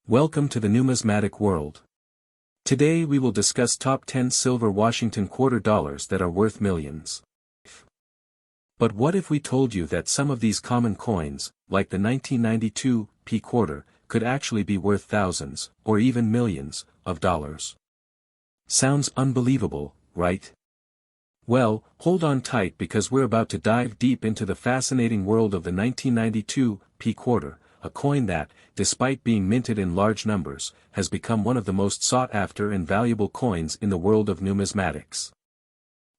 Welcome to the numismatic world. Today we will discuss top 10 silver Washington quarter dollars that are worth millions. But what if we told you that some of these common coins, like the 1992 P quarter, could actually be worth thousands, or even millions, of dollars? Sounds unbelievable, right? Well, hold on tight because we're about to dive deep into the fascinating world of the 1992 P quarter, a coin that, despite being minted in large numbers, has become one of the most sought-after and valuable coins in the world of numismatics.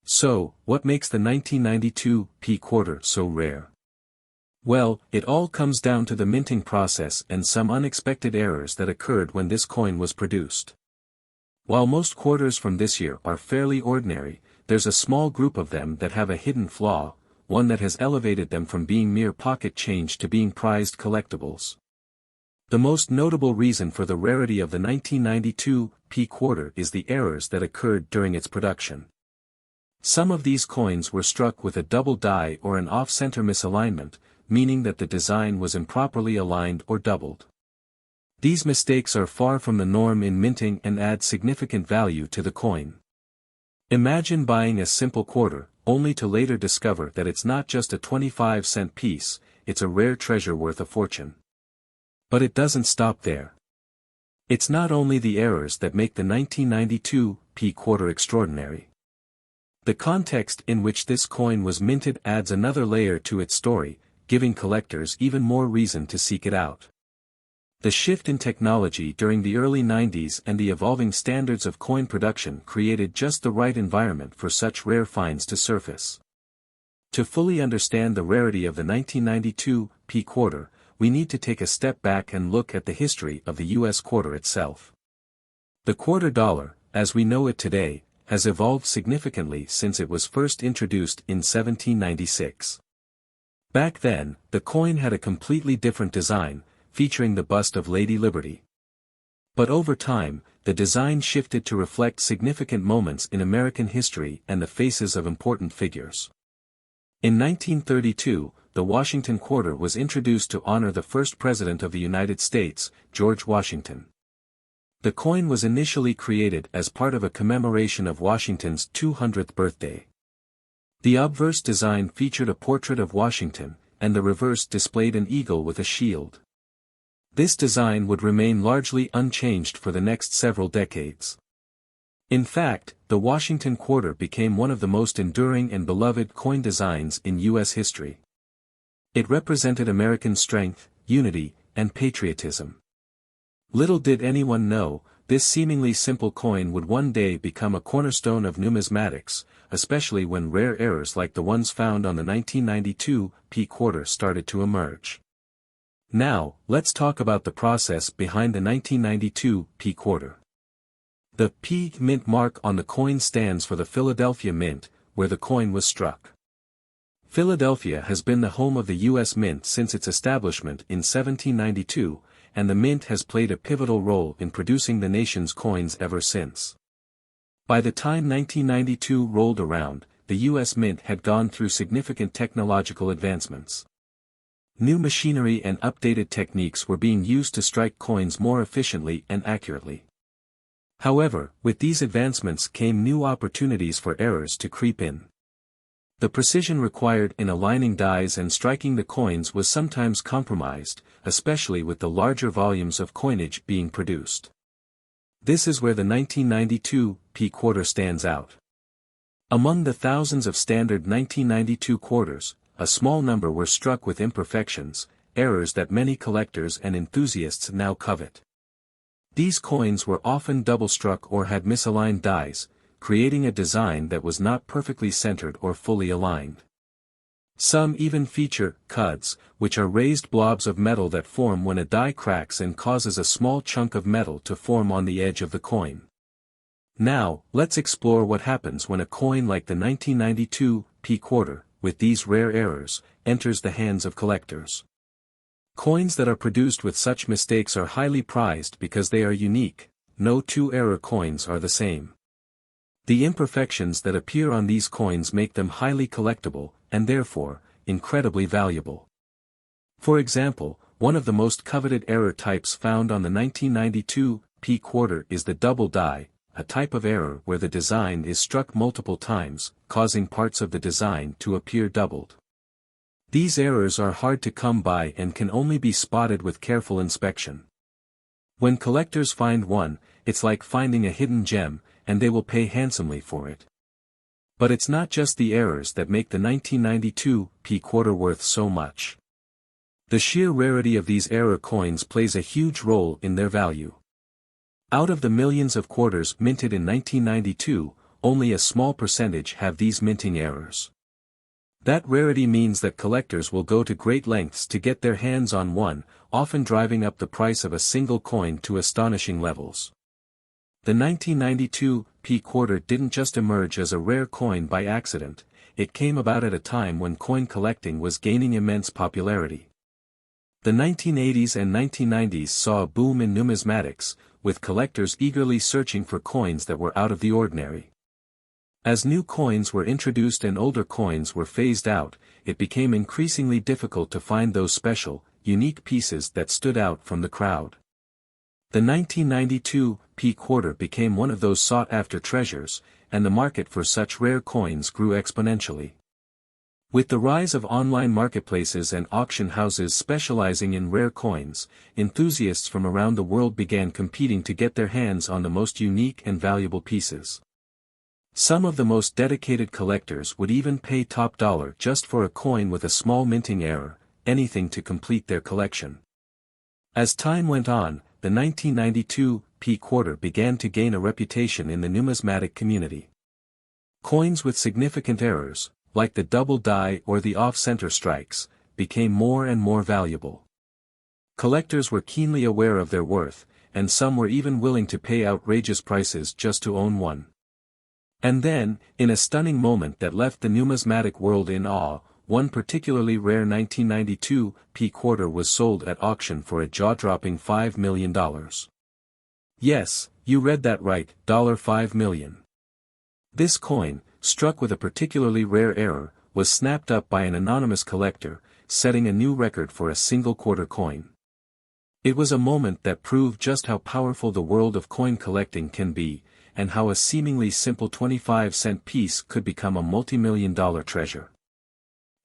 So, what makes the 1992 P quarter so rare? Well, it all comes down to the minting process and some unexpected errors that occurred when this coin was produced. While most quarters from this year are fairly ordinary, there's a small group of them that have a hidden flaw, one that has elevated them from being mere pocket change to being prized collectibles. The most notable reason for the rarity of the 1992 P quarter is the errors that occurred during its production. Some of these coins were struck with a double die or an off-center misalignment, meaning that the design was improperly aligned or doubled. These mistakes are far from the norm in minting and add significant value to the coin. Imagine buying a simple quarter, only to later discover that it's not just a 25-cent piece, it's a rare treasure worth a fortune. But it doesn't stop there. It's not only the errors that make the 1992 P quarter extraordinary. The context in which this coin was minted adds another layer to its story, giving collectors even more reason to seek it out. The shift in technology during the early 90s and the evolving standards of coin production created just the right environment for such rare finds to surface. To fully understand the rarity of the 1992 P quarter, we need to take a step back and look at the history of the U.S. quarter itself. The quarter dollar, as we know it today, has evolved significantly since it was first introduced in 1796. Back then, the coin had a completely different design, featuring the bust of Lady Liberty. But over time, the design shifted to reflect significant moments in American history and the faces of important figures. In 1932, the Washington quarter was introduced to honor the first President of the United States, George Washington. The coin was initially created as part of a commemoration of Washington's 200th birthday. The obverse design featured a portrait of Washington, and the reverse displayed an eagle with a shield. This design would remain largely unchanged for the next several decades. In fact, the Washington quarter became one of the most enduring and beloved coin designs in U.S. history. It represented American strength, unity, and patriotism. Little did anyone know, this seemingly simple coin would one day become a cornerstone of numismatics, especially when rare errors like the ones found on the 1992 P quarter started to emerge. Now, let's talk about the process behind the 1992 P quarter. The P mint mark on the coin stands for the Philadelphia Mint, where the coin was struck. Philadelphia has been the home of the U.S. Mint since its establishment in 1792, and the Mint has played a pivotal role in producing the nation's coins ever since. By the time 1992 rolled around, the U.S. Mint had gone through significant technological advancements. New machinery and updated techniques were being used to strike coins more efficiently and accurately. However, with these advancements came new opportunities for errors to creep in. The precision required in aligning dies and striking the coins was sometimes compromised, especially with the larger volumes of coinage being produced. This is where the 1992 P quarter stands out. Among the thousands of standard 1992 quarters, a small number were struck with imperfections, errors that many collectors and enthusiasts now covet. These coins were often double-struck or had misaligned dies, creating a design that was not perfectly centered or fully aligned. Some even feature cuds, which are raised blobs of metal that form when a die cracks and causes a small chunk of metal to form on the edge of the coin. Now, let's explore what happens when a coin like the 1992 P quarter, with these rare errors, enters the hands of collectors. Coins that are produced with such mistakes are highly prized because they are unique. No two error coins are the same. The imperfections that appear on these coins make them highly collectible, and therefore, incredibly valuable. For example, one of the most coveted error types found on the 1992 P quarter is the double die, a type of error where the design is struck multiple times, causing parts of the design to appear doubled. These errors are hard to come by and can only be spotted with careful inspection. When collectors find one, it's like finding a hidden gem, and they will pay handsomely for it. But it's not just the errors that make the 1992 P quarter worth so much. The sheer rarity of these error coins plays a huge role in their value. Out of the millions of quarters minted in 1992, only a small percentage have these minting errors. That rarity means that collectors will go to great lengths to get their hands on one, often driving up the price of a single coin to astonishing levels. The 1992 P quarter didn't just emerge as a rare coin by accident, it came about at a time when coin collecting was gaining immense popularity. The 1980s and 1990s saw a boom in numismatics, with collectors eagerly searching for coins that were out of the ordinary. As new coins were introduced and older coins were phased out, it became increasingly difficult to find those special, unique pieces that stood out from the crowd. The 1992 P quarter became one of those sought-after treasures, and the market for such rare coins grew exponentially. With the rise of online marketplaces and auction houses specializing in rare coins, enthusiasts from around the world began competing to get their hands on the most unique and valuable pieces. Some of the most dedicated collectors would even pay top dollar just for a coin with a small minting error, anything to complete their collection. As time went on, the 1992 P quarter began to gain a reputation in the numismatic community. Coins with significant errors, like the double die or the off-center strikes, became more and more valuable. Collectors were keenly aware of their worth, and some were even willing to pay outrageous prices just to own one. And then, in a stunning moment that left the numismatic world in awe, one particularly rare 1992 P quarter was sold at auction for a jaw-dropping $5 million. Yes, you read that right, $5 million. This coin, struck with a particularly rare error, was snapped up by an anonymous collector, setting a new record for a single quarter coin. It was a moment that proved just how powerful the world of coin collecting can be, and how a seemingly simple 25-cent piece could become a multi-million-dollar treasure.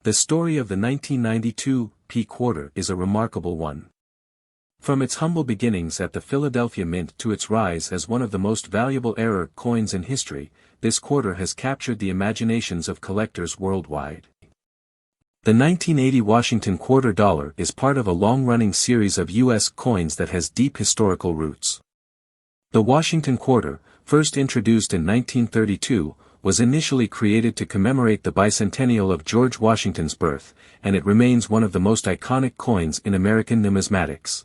The story of the 1992 P quarter is a remarkable one. From its humble beginnings at the Philadelphia Mint to its rise as one of the most valuable error coins in history, this quarter has captured the imaginations of collectors worldwide. The 1980 Washington quarter dollar is part of a long-running series of U.S. coins that has deep historical roots. The Washington quarter, first introduced in 1932, was initially created to commemorate the bicentennial of George Washington's birth, and it remains one of the most iconic coins in American numismatics.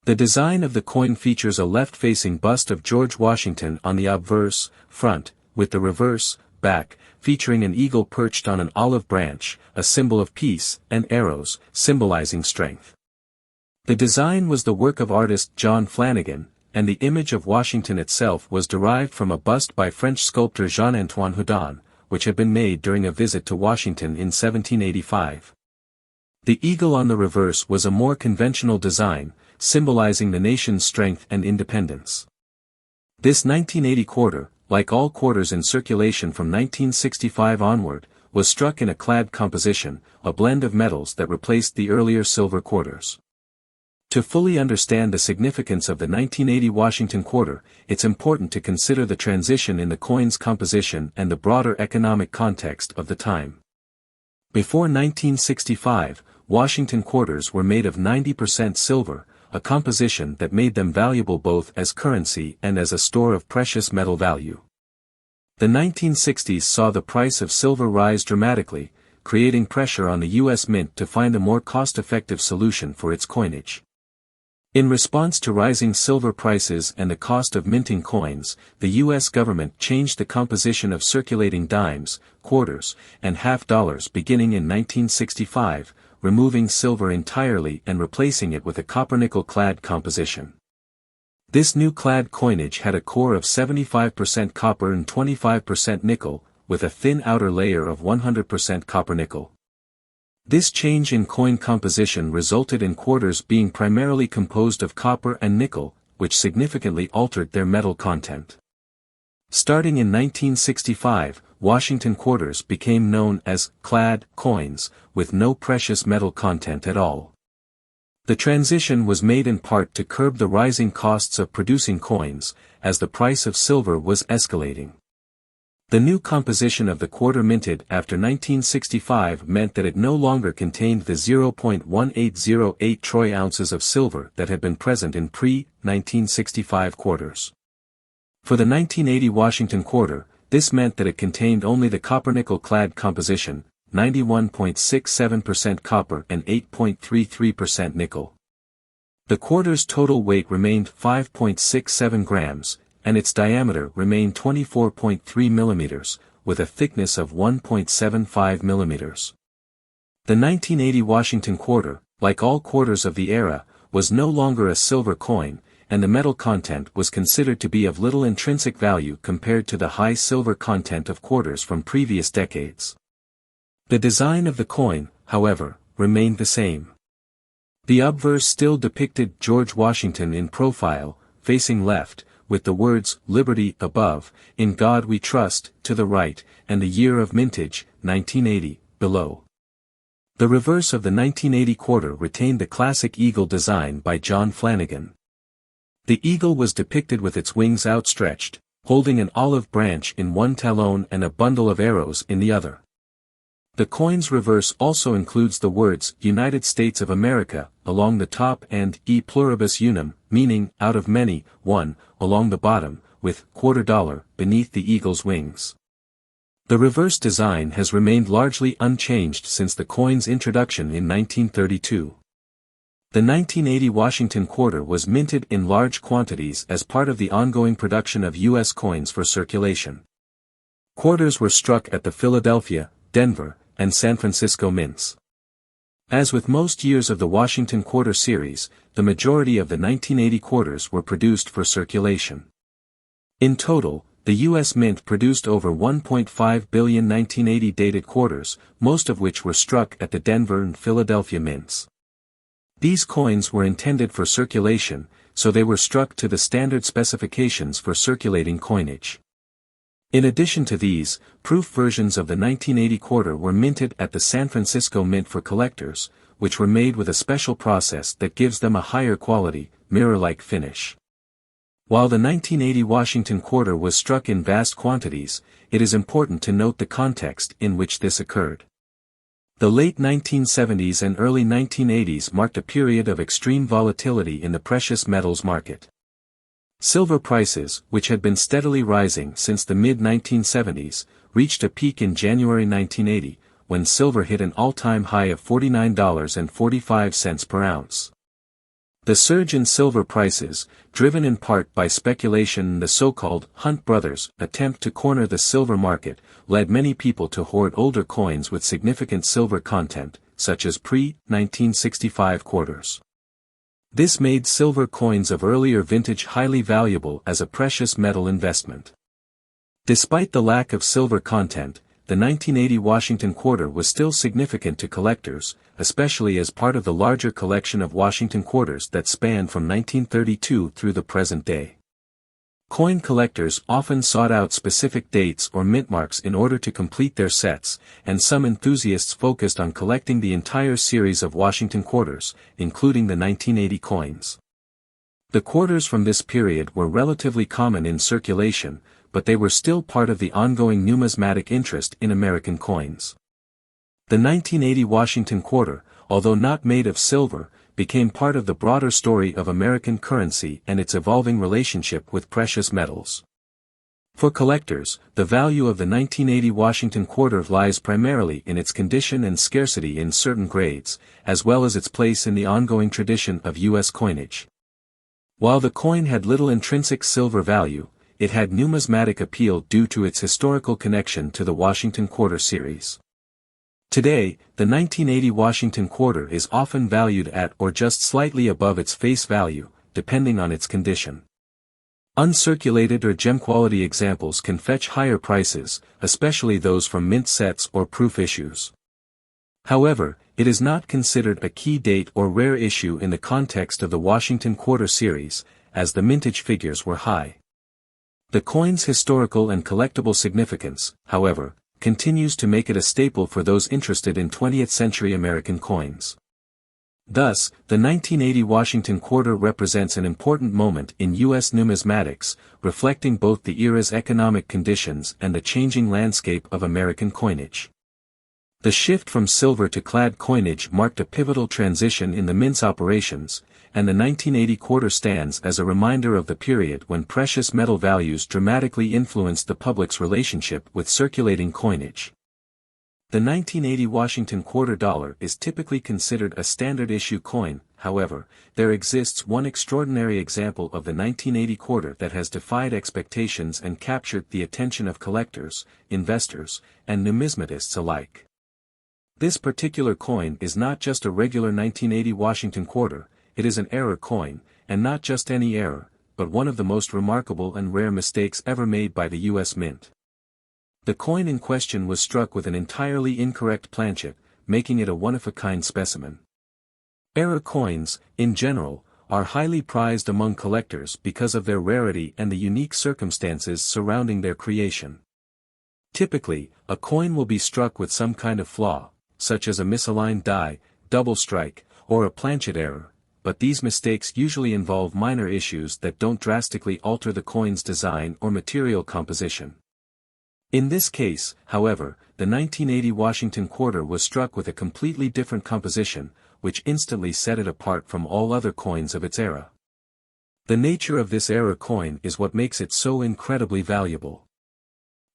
The design of the coin features a left-facing bust of George Washington on the obverse, front, with the reverse, back, featuring an eagle perched on an olive branch, a symbol of peace, and arrows, symbolizing strength. The design was the work of artist John Flanagan, and the image of Washington itself was derived from a bust by French sculptor Jean-Antoine Houdon, which had been made during a visit to Washington in 1785. The eagle on the reverse was a more conventional design, symbolizing the nation's strength and independence. This 1980 quarter, like all quarters in circulation from 1965 onward, was struck in a clad composition, a blend of metals that replaced the earlier silver quarters. To fully understand the significance of the 1980 Washington quarter, it's important to consider the transition in the coin's composition and the broader economic context of the time. Before 1965, Washington quarters were made of 90% silver, a composition that made them valuable both as currency and as a store of precious metal value. The 1960s saw the price of silver rise dramatically, creating pressure on the U.S. Mint to find a more cost-effective solution for its coinage. In response to rising silver prices and the cost of minting coins, the U.S. government changed the composition of circulating dimes, quarters, and half dollars beginning in 1965, removing silver entirely and replacing it with a copper-nickel clad composition. This new clad coinage had a core of 75% copper and 25% nickel, with a thin outer layer of 100% copper-nickel. This change in coin composition resulted in quarters being primarily composed of copper and nickel, which significantly altered their metal content. Starting in 1965, Washington quarters became known as clad coins, with no precious metal content at all. The transition was made in part to curb the rising costs of producing coins, as the price of silver was escalating. The new composition of the quarter minted after 1965 meant that it no longer contained the 0.1808 troy ounces of silver that had been present in pre-1965 quarters. For the 1980 Washington quarter, this meant that it contained only the copper-nickel clad composition, 91.67% copper and 8.33% nickel. The quarter's total weight remained 5.67 grams, and its diameter remained 24.3 millimeters, with a thickness of 1.75 millimeters. The 1980 Washington quarter, like all quarters of the era, was no longer a silver coin, and the metal content was considered to be of little intrinsic value compared to the high silver content of quarters from previous decades. The design of the coin, however, remained the same. The obverse still depicted George Washington in profile, facing left, with the words "Liberty" above, "In God We Trust" to the right, and the year of mintage, 1980, below. The reverse of the 1980 quarter retained the classic eagle design by John Flanagan. The eagle was depicted with its wings outstretched, holding an olive branch in one talon and a bundle of arrows in the other. The coin's reverse also includes the words "United States of America" along the top and "E pluribus unum," meaning "out of many, one," along the bottom, with $quarter beneath the eagle's wings. The reverse design has remained largely unchanged since the coin's introduction in 1932. The 1980 Washington quarter was minted in large quantities as part of the ongoing production of U.S. coins for circulation. Quarters were struck at the Philadelphia, Denver, and San Francisco mints. As with most years of the Washington quarter series, the majority of the 1980 quarters were produced for circulation. In total, the U.S. Mint produced over 1.5 billion 1980 dated quarters, most of which were struck at the Denver and Philadelphia mints. These coins were intended for circulation, so they were struck to the standard specifications for circulating coinage. In addition to these, proof versions of the 1980 quarter were minted at the San Francisco Mint for collectors, which were made with a special process that gives them a higher quality, mirror-like finish. While the 1980 Washington quarter was struck in vast quantities, it is important to note the context in which this occurred. The late 1970s and early 1980s marked a period of extreme volatility in the precious metals market. Silver prices, which had been steadily rising since the mid-1970s, reached a peak in January 1980, when silver hit an all-time high of $49.45 per ounce. The surge in silver prices, driven in part by speculation and the so-called Hunt brothers' attempt to corner the silver market, led many people to hoard older coins with significant silver content, such as pre-1965 quarters. This made silver coins of earlier vintage highly valuable as a precious metal investment. Despite the lack of silver content, the 1980 Washington quarter was still significant to collectors, especially as part of the larger collection of Washington quarters that spanned from 1932 through the present day. Coin collectors often sought out specific dates or mint marks in order to complete their sets, and some enthusiasts focused on collecting the entire series of Washington quarters, including the 1980 coins. The quarters from this period were relatively common in circulation, but they were still part of the ongoing numismatic interest in American coins. The 1980 Washington quarter, although not made of silver, became part of the broader story of American currency and its evolving relationship with precious metals. For collectors, the value of the 1980 Washington quarter lies primarily in its condition and scarcity in certain grades, as well as its place in the ongoing tradition of U.S. coinage. While the coin had little intrinsic silver value, it had numismatic appeal due to its historical connection to the Washington quarter series. Today, the 1980 Washington quarter is often valued at or just slightly above its face value, depending on its condition. Uncirculated or gem-quality examples can fetch higher prices, especially those from mint sets or proof issues. However, it is not considered a key date or rare issue in the context of the Washington Quarter series, as the mintage figures were high. The coin's historical and collectible significance, however, continues to make it a staple for those interested in 20th-century American coins. Thus, the 1980 Washington Quarter represents an important moment in U.S. numismatics, reflecting both the era's economic conditions and the changing landscape of American coinage. The shift from silver to clad coinage marked a pivotal transition in the mint's operations, and the 1980 quarter stands as a reminder of the period when precious metal values dramatically influenced the public's relationship with circulating coinage. The 1980 Washington Quarter dollar is typically considered a standard-issue coin. However, there exists one extraordinary example of the 1980 quarter that has defied expectations and captured the attention of collectors, investors, and numismatists alike. This particular coin is not just a regular 1980 Washington Quarter, it is an error coin, and not just any error, but one of the most remarkable and rare mistakes ever made by the U.S. Mint. The coin in question was struck with an entirely incorrect planchet, making it a one-of-a-kind specimen. Error coins, in general, are highly prized among collectors because of their rarity and the unique circumstances surrounding their creation. Typically, a coin will be struck with some kind of flaw, such as a misaligned die, double strike, or a planchet error, but these mistakes usually involve minor issues that don't drastically alter the coin's design or material composition. In this case, however, the 1980 Washington Quarter was struck with a completely different composition, which instantly set it apart from all other coins of its era. The nature of this error coin is what makes it so incredibly valuable.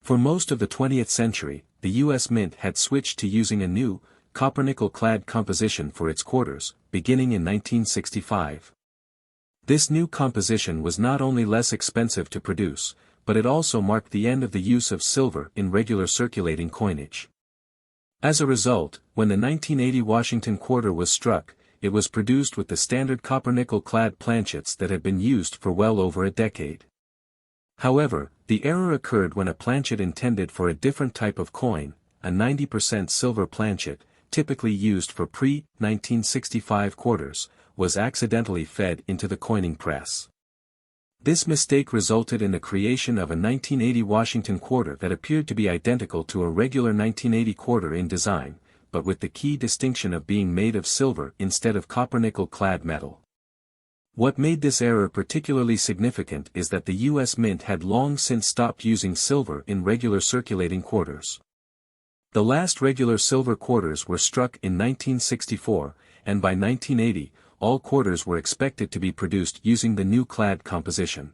For most of the 20th century, the U.S. Mint had switched to using a new, copper-nickel-clad composition for its quarters, beginning in 1965. This new composition was not only less expensive to produce, but it also marked the end of the use of silver in regular circulating coinage. As a result, when the 1980 Washington Quarter was struck, it was produced with the standard copper-nickel-clad planchets that had been used for well over a decade. However, the error occurred when a planchet intended for a different type of coin, a 90% silver planchet, typically used for pre-1965 quarters, was accidentally fed into the coining press. This mistake resulted in the creation of a 1980 Washington Quarter that appeared to be identical to a regular 1980 quarter in design, but with the key distinction of being made of silver instead of copper-nickel-clad metal. What made this error particularly significant is that the U.S. Mint had long since stopped using silver in regular circulating quarters. The last regular silver quarters were struck in 1964, and by 1980, all quarters were expected to be produced using the new clad composition.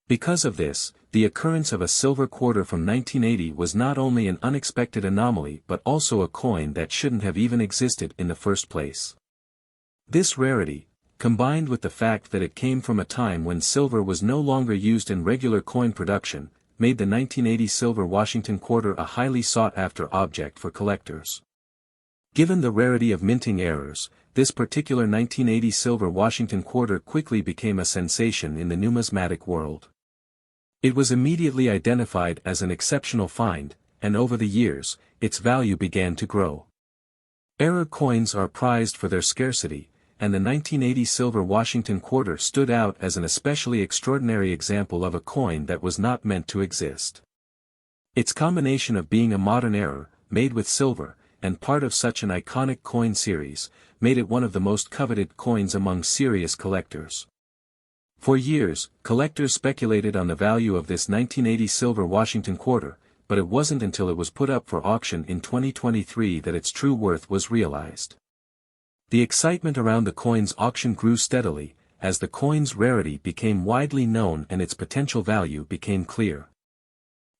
Because of this, the occurrence of a silver quarter from 1980 was not only an unexpected anomaly but also a coin that shouldn't have even existed in the first place. This rarity, combined with the fact that it came from a time when silver was no longer used in regular coin production, made the 1980 silver Washington Quarter a highly sought-after object for collectors. Given the rarity of minting errors, this particular 1980 silver Washington Quarter quickly became a sensation in the numismatic world. It was immediately identified as an exceptional find, and over the years, its value began to grow. Error coins are prized for their scarcity, and the 1980 silver Washington Quarter stood out as an especially extraordinary example of a coin that was not meant to exist. Its combination of being a modern error, made with silver, and part of such an iconic coin series, made it one of the most coveted coins among serious collectors. For years, collectors speculated on the value of this 1980 silver Washington Quarter, but it wasn't until it was put up for auction in 2023 that its true worth was realized. The excitement around the coin's auction grew steadily, as the coin's rarity became widely known and its potential value became clear.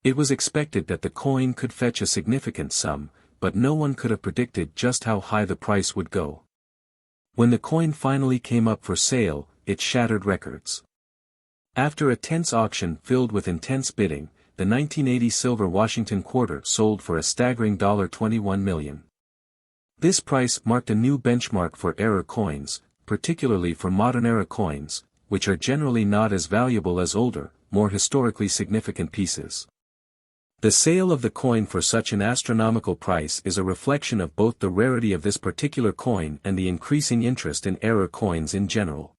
It was expected that the coin could fetch a significant sum, but no one could have predicted just how high the price would go. When the coin finally came up for sale, it shattered records. After a tense auction filled with intense bidding, the 1980 silver Washington Quarter sold for a staggering $21 million. This price marked a new benchmark for error coins, particularly for modern-era coins, which are generally not as valuable as older, more historically significant pieces. The sale of the coin for such an astronomical price is a reflection of both the rarity of this particular coin and the increasing interest in error coins in general.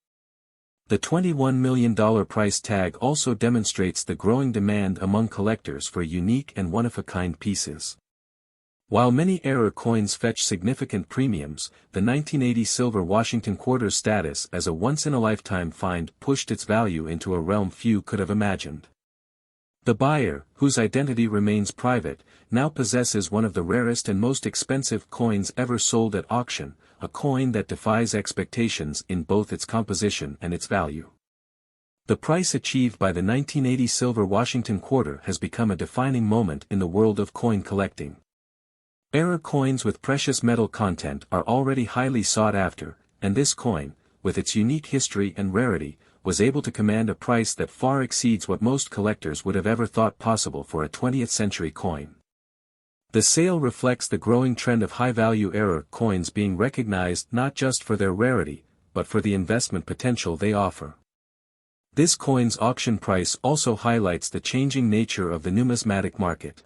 The $21 million price tag also demonstrates the growing demand among collectors for unique and one-of-a-kind pieces. While many error coins fetch significant premiums, the 1980 silver Washington Quarter's status as a once-in-a-lifetime find pushed its value into a realm few could have imagined. The buyer, whose identity remains private, now possesses one of the rarest and most expensive coins ever sold at auction, a coin that defies expectations in both its composition and its value. The price achieved by the 1980 silver Washington Quarter has become a defining moment in the world of coin collecting. Error coins with precious metal content are already highly sought after, and this coin, with its unique history and rarity, was able to command a price that far exceeds what most collectors would have ever thought possible for a 20th-century coin. The sale reflects the growing trend of high-value error coins being recognized not just for their rarity, but for the investment potential they offer. This coin's auction price also highlights the changing nature of the numismatic market.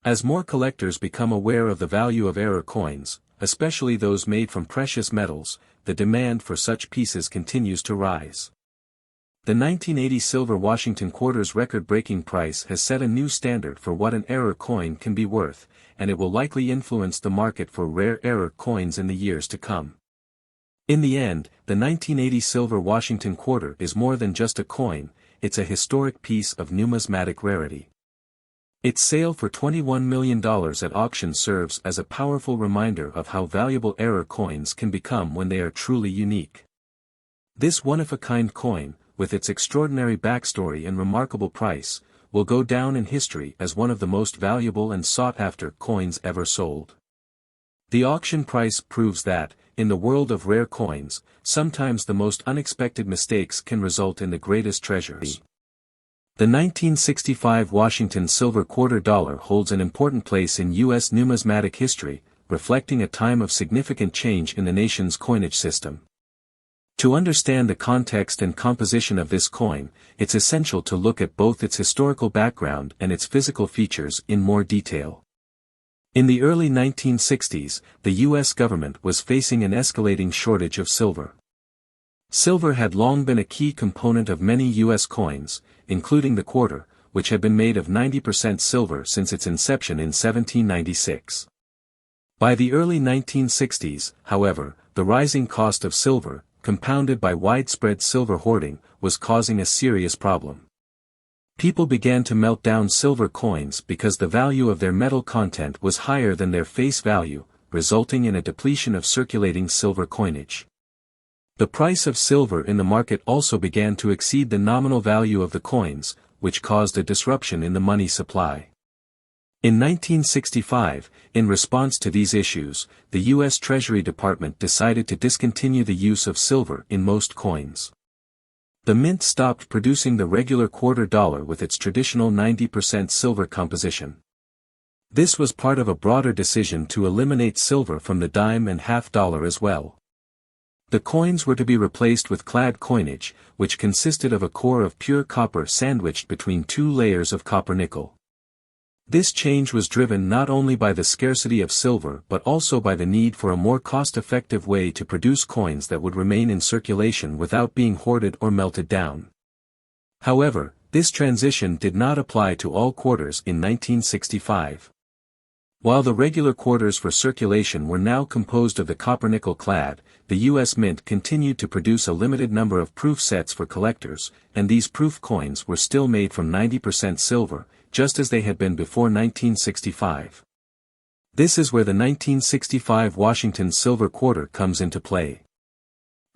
As more collectors become aware of the value of error coins, especially those made from precious metals, the demand for such pieces continues to rise. The 1980 silver Washington Quarter's record-breaking price has set a new standard for what an error coin can be worth, and it will likely influence the market for rare error coins in the years to come. In the end, the 1980 silver Washington Quarter is more than just a coin, it's a historic piece of numismatic rarity. Its sale for $21 million at auction serves as a powerful reminder of how valuable error coins can become when they are truly unique. This one-of-a-kind coin, with its extraordinary backstory and remarkable price, will go down in history as one of the most valuable and sought-after coins ever sold. The auction price proves that, in the world of rare coins, sometimes the most unexpected mistakes can result in the greatest treasures. The 1965 Washington silver quarter dollar holds an important place in U.S. numismatic history, reflecting a time of significant change in the nation's coinage system. To understand the context and composition of this coin, it's essential to look at both its historical background and its physical features in more detail. In the early 1960s, the U.S. government was facing an escalating shortage of silver. Silver had long been a key component of many U.S. coins, including the quarter, which had been made of 90% silver since its inception in 1796. By the early 1960s, however, the rising cost of silver, compounded by widespread silver hoarding, was causing a serious problem. People began to melt down silver coins because the value of their metal content was higher than their face value, resulting in a depletion of circulating silver coinage. The price of silver in the market also began to exceed the nominal value of the coins, which caused a disruption in the money supply. In 1965, in response to these issues, the U.S. Treasury Department decided to discontinue the use of silver in most coins. The mint stopped producing the regular quarter dollar with its traditional 90% silver composition. This was part of a broader decision to eliminate silver from the dime and half dollar as well. The coins were to be replaced with clad coinage, which consisted of a core of pure copper sandwiched between two layers of copper nickel. This change was driven not only by the scarcity of silver but also by the need for a more cost-effective way to produce coins that would remain in circulation without being hoarded or melted down. However, this transition did not apply to all quarters in 1965. While the regular quarters for circulation were now composed of the copper-nickel clad, the U.S. Mint continued to produce a limited number of proof sets for collectors, and these proof coins were still made from 90% silver, just as they had been before 1965. This is where the 1965 Washington silver quarter comes into play.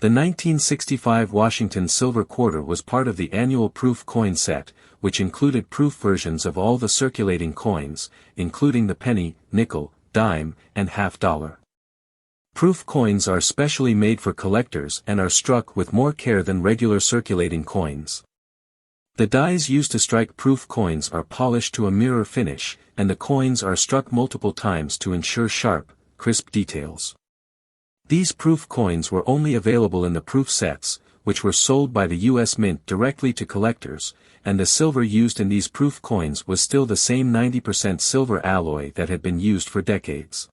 The 1965 Washington silver quarter was part of the annual proof coin set, which included proof versions of all the circulating coins, including the penny, nickel, dime, and half dollar. Proof coins are specially made for collectors and are struck with more care than regular circulating coins. The dies used to strike proof coins are polished to a mirror finish, and the coins are struck multiple times to ensure sharp, crisp details. These proof coins were only available in the proof sets, which were sold by the U.S. Mint directly to collectors, and the silver used in these proof coins was still the same 90% silver alloy that had been used for decades.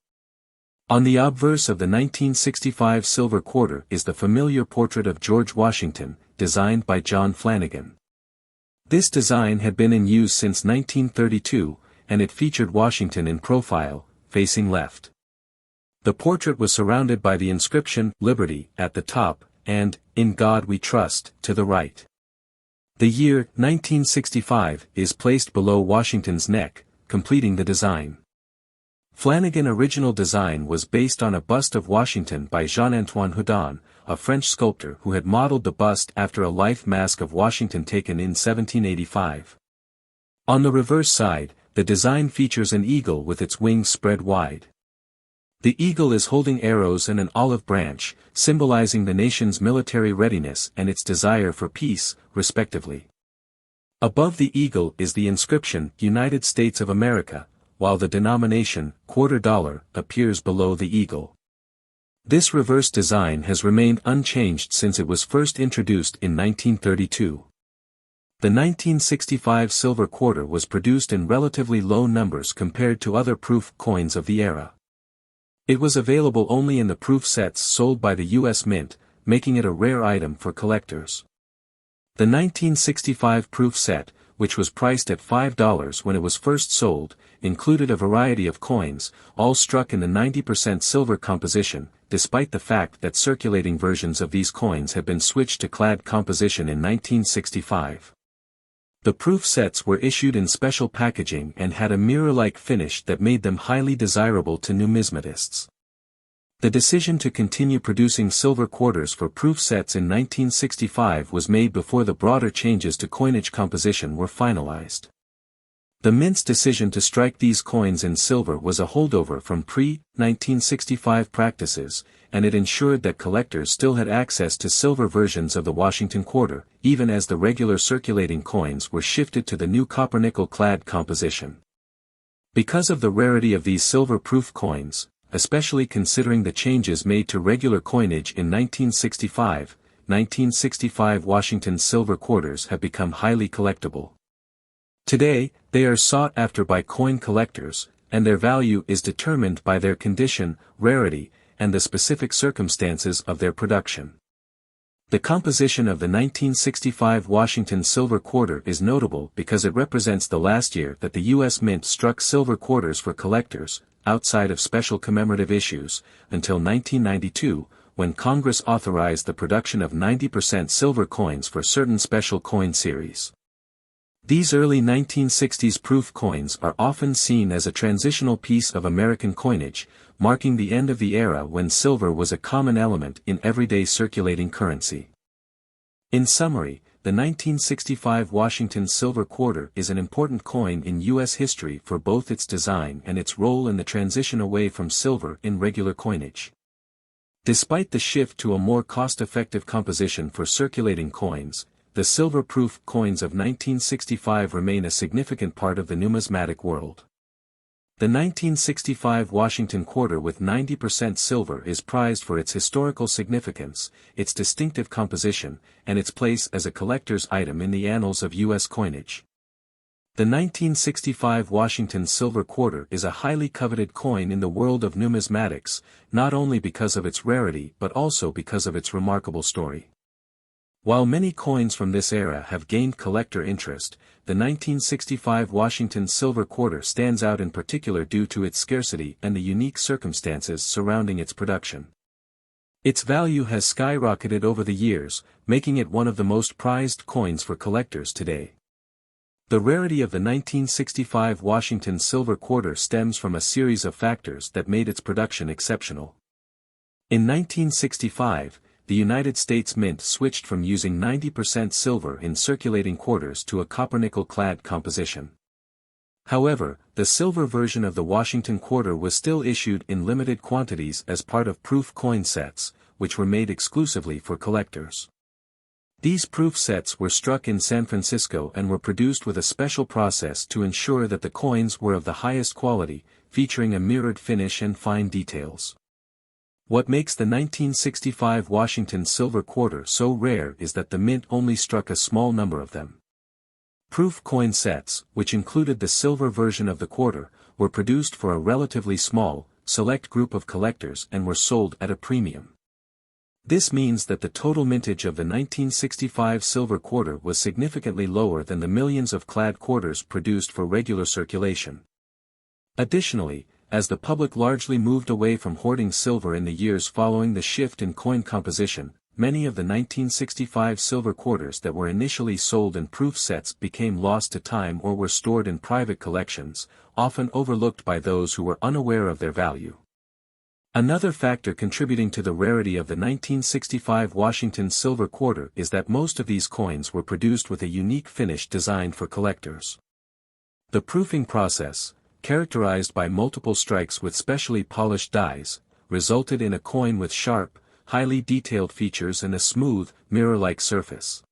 On the obverse of the 1965 silver quarter is the familiar portrait of George Washington, designed by John Flanagan. This design had been in use since 1932, and it featured Washington in profile, facing left. The portrait was surrounded by the inscription, "Liberty," at the top, and, "In God We Trust," to the right. The year, 1965, is placed below Washington's neck, completing the design. Flanagan's original design was based on a bust of Washington by Jean-Antoine Houdon, a French sculptor who had modeled the bust after a life mask of Washington taken in 1785. On the reverse side, the design features an eagle with its wings spread wide. The eagle is holding arrows and an olive branch, symbolizing the nation's military readiness and its desire for peace, respectively. Above the eagle is the inscription, "United States of America," while the denomination, quarter dollar, appears below the eagle. This reverse design has remained unchanged since it was first introduced in 1932. The 1965 silver quarter was produced in relatively low numbers compared to other proof coins of the era. It was available only in the proof sets sold by the U.S. Mint, making it a rare item for collectors. The 1965 proof set, which was priced at $5 when it was first sold, included a variety of coins, all struck in the 90% silver composition, despite the fact that circulating versions of these coins had been switched to clad composition in 1965. The proof sets were issued in special packaging and had a mirror-like finish that made them highly desirable to numismatists. The decision to continue producing silver quarters for proof sets in 1965 was made before the broader changes to coinage composition were finalized. The Mint's decision to strike these coins in silver was a holdover from pre-1965 practices, and it ensured that collectors still had access to silver versions of the Washington Quarter, even as the regular circulating coins were shifted to the new copper-nickel clad composition. Because of the rarity of these silver-proof coins, especially considering the changes made to regular coinage in 1965 Washington silver quarters have become highly collectible. Today, they are sought after by coin collectors, and their value is determined by their condition, rarity, and the specific circumstances of their production. The composition of the 1965 Washington silver quarter is notable because it represents the last year that the U.S. Mint struck silver quarters for collectors, outside of special commemorative issues, until 1992, when Congress authorized the production of 90% silver coins for certain special coin series. These early 1960s proof coins are often seen as a transitional piece of American coinage, marking the end of the era when silver was a common element in everyday circulating currency. In summary, the 1965 Washington silver quarter is an important coin in U.S. history for both its design and its role in the transition away from silver in regular coinage. Despite the shift to a more cost-effective composition for circulating coins, the silver-proof coins of 1965 remain a significant part of the numismatic world. The 1965 Washington Quarter with 90% silver is prized for its historical significance, its distinctive composition, and its place as a collector's item in the annals of U.S. coinage. The 1965 Washington Silver Quarter is a highly coveted coin in the world of numismatics, not only because of its rarity but also because of its remarkable story. While many coins from this era have gained collector interest, the 1965 Washington Silver Quarter stands out in particular due to its scarcity and the unique circumstances surrounding its production. Its value has skyrocketed over the years, making it one of the most prized coins for collectors today. The rarity of the 1965 Washington Silver Quarter stems from a series of factors that made its production exceptional. In 1965, the United States Mint switched from using 90% silver in circulating quarters to a copper-nickel clad composition. However, the silver version of the Washington Quarter was still issued in limited quantities as part of proof coin sets, which were made exclusively for collectors. These proof sets were struck in San Francisco and were produced with a special process to ensure that the coins were of the highest quality, featuring a mirrored finish and fine details. What makes the 1965 Washington silver quarter so rare is that the mint only struck a small number of them. Proof coin sets, which included the silver version of the quarter, were produced for a relatively small, select group of collectors and were sold at a premium. This means that the total mintage of the 1965 silver quarter was significantly lower than the millions of clad quarters produced for regular circulation. Additionally, as the public largely moved away from hoarding silver in the years following the shift in coin composition, many of the 1965 silver quarters that were initially sold in proof sets became lost to time or were stored in private collections, often overlooked by those who were unaware of their value. Another factor contributing to the rarity of the 1965 Washington silver quarter is that most of these coins were produced with a unique finish designed for collectors. The proofing process, characterized by multiple strikes with specially polished dies, resulted in a coin with sharp, highly detailed features and a smooth, mirror-like surface.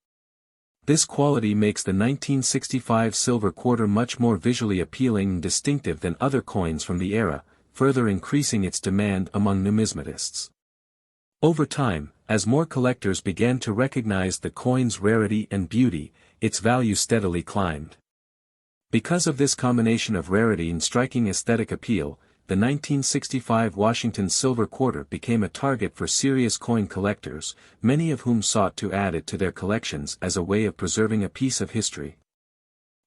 This quality makes the 1965 silver quarter much more visually appealing and distinctive than other coins from the era, further increasing its demand among numismatists. Over time, as more collectors began to recognize the coin's rarity and beauty, its value steadily climbed. Because of this combination of rarity and striking aesthetic appeal, the 1965 Washington silver quarter became a target for serious coin collectors, many of whom sought to add it to their collections as a way of preserving a piece of history.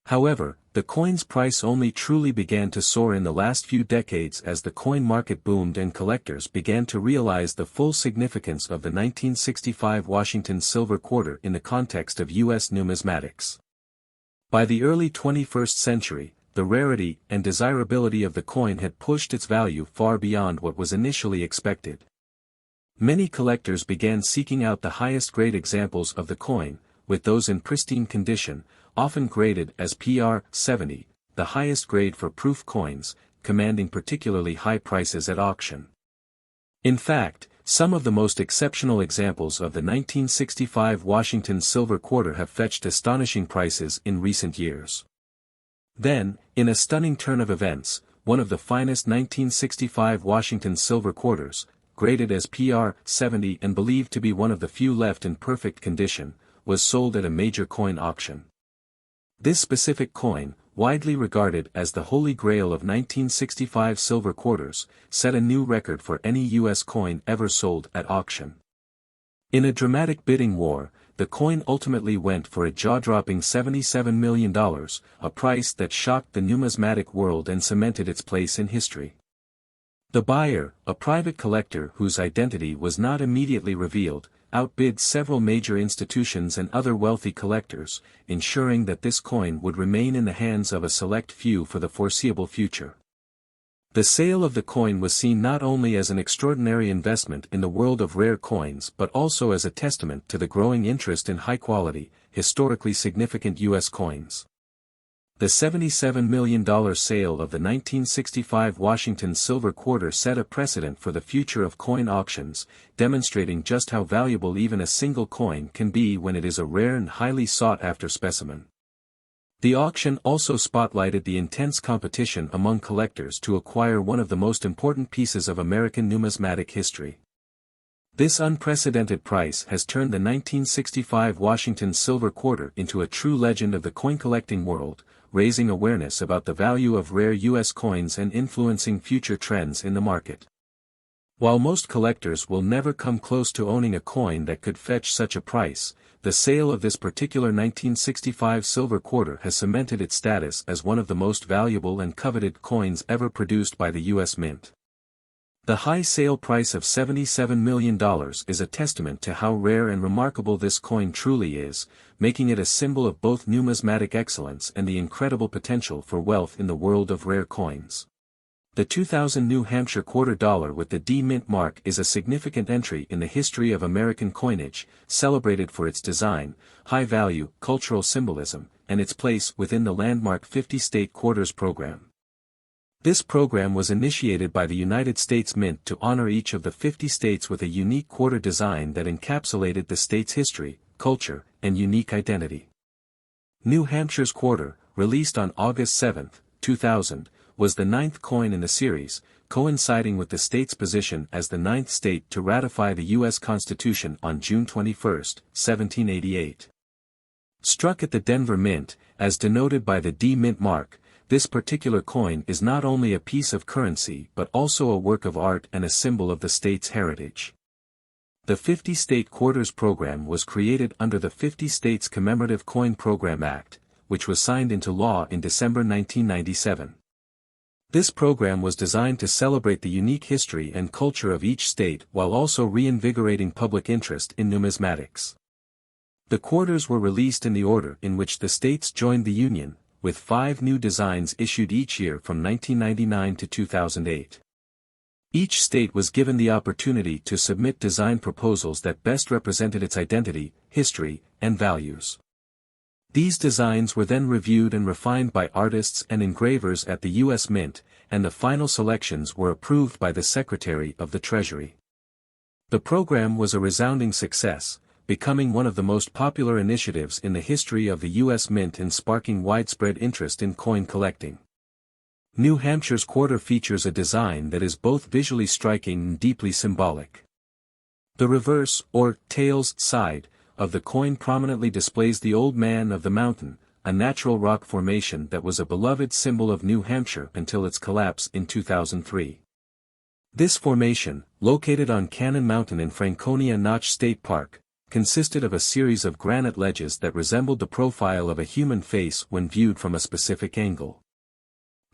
However, the coin's price only truly began to soar in the last few decades as the coin market boomed and collectors began to realize the full significance of the 1965 Washington silver quarter in the context of U.S. numismatics. By the early 21st century, the rarity and desirability of the coin had pushed its value far beyond what was initially expected. Many collectors began seeking out the highest grade examples of the coin, with those in pristine condition, often graded as PR 70, the highest grade for proof coins, commanding particularly high prices at auction. In fact, some of the most exceptional examples of the 1965 Washington silver quarter have fetched astonishing prices in recent years. Then, in a stunning turn of events, one of the finest 1965 Washington silver quarters, graded as PR 70 and believed to be one of the few left in perfect condition, was sold at a major coin auction. This specific coin, widely regarded as the holy grail of 1965 silver quarters, set a new record for any U.S. coin ever sold at auction. In a dramatic bidding war, the coin ultimately went for a jaw-dropping $77 million, a price that shocked the numismatic world and cemented its place in history. The buyer, a private collector whose identity was not immediately revealed, outbid several major institutions and other wealthy collectors, ensuring that this coin would remain in the hands of a select few for the foreseeable future. The sale of the coin was seen not only as an extraordinary investment in the world of rare coins but also as a testament to the growing interest in high-quality, historically significant U.S. coins. The $77 million sale of the 1965 Washington silver quarter set a precedent for the future of coin auctions, demonstrating just how valuable even a single coin can be when it is a rare and highly sought-after specimen. The auction also spotlighted the intense competition among collectors to acquire one of the most important pieces of American numismatic history. This unprecedented price has turned the 1965 Washington silver quarter into a true legend of the coin collecting world, raising awareness about the value of rare U.S. coins and influencing future trends in the market. While most collectors will never come close to owning a coin that could fetch such a price, the sale of this particular 1965 silver quarter has cemented its status as one of the most valuable and coveted coins ever produced by the U.S. Mint. The high sale price of $77 million is a testament to how rare and remarkable this coin truly is, making it a symbol of both numismatic excellence and the incredible potential for wealth in the world of rare coins. The 2000 New Hampshire Quarter dollar with the D Mint mark is a significant entry in the history of American coinage, celebrated for its design, high value, cultural symbolism, and its place within the landmark 50-state quarters program. This program was initiated by the United States Mint to honor each of the 50 states with a unique quarter design that encapsulated the state's history, culture, and unique identity. New Hampshire's Quarter, released on August 7, 2000, was the ninth coin in the series, coinciding with the state's position as the ninth state to ratify the U.S. Constitution on June 21, 1788. Struck at the Denver Mint, as denoted by the D Mint mark, this particular coin is not only a piece of currency but also a work of art and a symbol of the state's heritage. The 50 State Quarters program was created under the 50 States Commemorative Coin Program Act, which was signed into law in December 1997. This program was designed to celebrate the unique history and culture of each state while also reinvigorating public interest in numismatics. The quarters were released in the order in which the states joined the Union, with 5 new designs issued each year from 1999 to 2008. Each state was given the opportunity to submit design proposals that best represented its identity, history, and values. These designs were then reviewed and refined by artists and engravers at the U.S. Mint, and the final selections were approved by the Secretary of the Treasury. The program was a resounding success, becoming one of the most popular initiatives in the history of the U.S. Mint and sparking widespread interest in coin collecting. New Hampshire's Quarter features a design that is both visually striking and deeply symbolic. The reverse, or tails, side, of the coin prominently displays the Old Man of the Mountain, a natural rock formation that was a beloved symbol of New Hampshire until its collapse in 2003. This formation, located on Cannon Mountain in Franconia Notch State Park, consisted of a series of granite ledges that resembled the profile of a human face when viewed from a specific angle.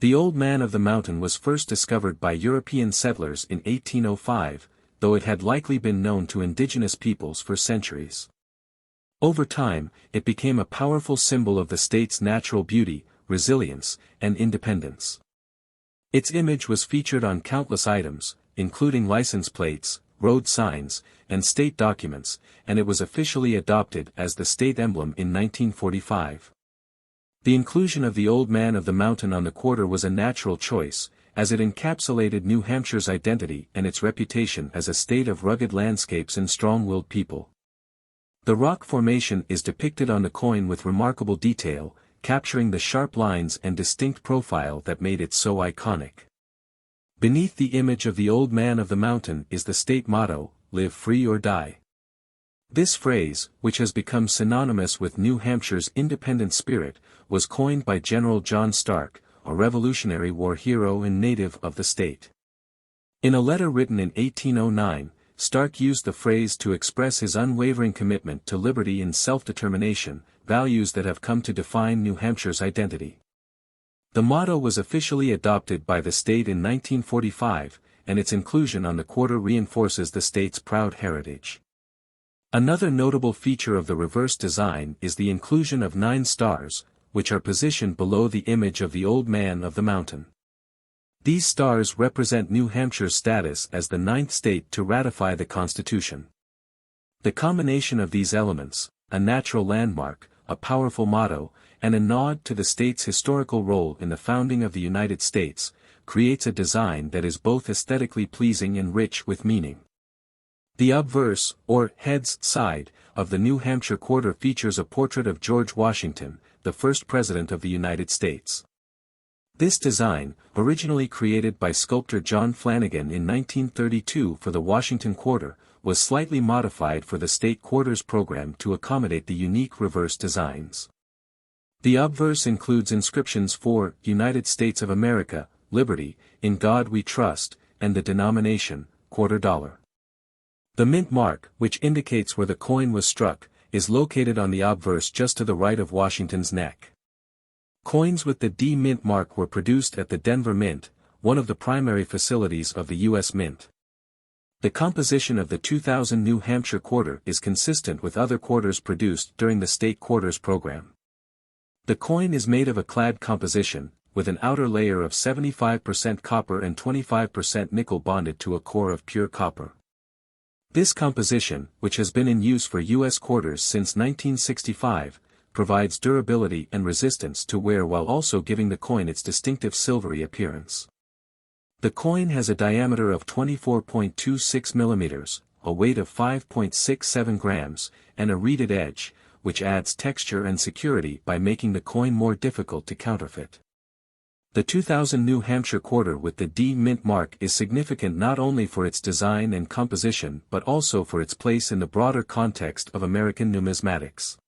The Old Man of the Mountain was first discovered by European settlers in 1805, though it had likely been known to indigenous peoples for centuries. Over time, it became a powerful symbol of the state's natural beauty, resilience, and independence. Its image was featured on countless items, including license plates, road signs, and state documents, and it was officially adopted as the state emblem in 1945. The inclusion of the Old Man of the Mountain on the quarter was a natural choice, as it encapsulated New Hampshire's identity and its reputation as a state of rugged landscapes and strong-willed people. The rock formation is depicted on the coin with remarkable detail, capturing the sharp lines and distinct profile that made it so iconic. Beneath the image of the Old Man of the Mountain is the state motto, "Live free or die." This phrase, which has become synonymous with New Hampshire's independent spirit, was coined by General John Stark, a Revolutionary War hero and native of the state. In a letter written in 1809, Stark used the phrase to express his unwavering commitment to liberty and self-determination, values that have come to define New Hampshire's identity. The motto was officially adopted by the state in 1945, and its inclusion on the quarter reinforces the state's proud heritage. Another notable feature of the reverse design is the inclusion of 9 stars, which are positioned below the image of the Old Man of the Mountain. These stars represent New Hampshire's status as the 9th state to ratify the Constitution. The combination of these elements, a natural landmark, a powerful motto, and a nod to the state's historical role in the founding of the United States, creates a design that is both aesthetically pleasing and rich with meaning. The obverse, or heads side, of the New Hampshire Quarter features a portrait of George Washington, the first President of the United States. This design, originally created by sculptor John Flanagan in 1932 for the Washington Quarter, was slightly modified for the State Quarters program to accommodate the unique reverse designs. The obverse includes inscriptions for United States of America, Liberty, In God We Trust, and the denomination, $quarter. The mint mark, which indicates where the coin was struck, is located on the obverse just to the right of Washington's neck. Coins with the D Mint mark were produced at the Denver Mint, one of the primary facilities of the U.S. Mint. The composition of the 2000 New Hampshire Quarter is consistent with other quarters produced during the State Quarters program. The coin is made of a clad composition, with an outer layer of 75% copper and 25% nickel bonded to a core of pure copper. This composition, which has been in use for U.S. quarters since 1965, provides durability and resistance to wear while also giving the coin its distinctive silvery appearance. The coin has a diameter of 24.26 mm, a weight of 5.67 grams, and a reeded edge, which adds texture and security by making the coin more difficult to counterfeit. The 2000 New Hampshire Quarter with the D Mint mark is significant not only for its design and composition but also for its place in the broader context of American numismatics.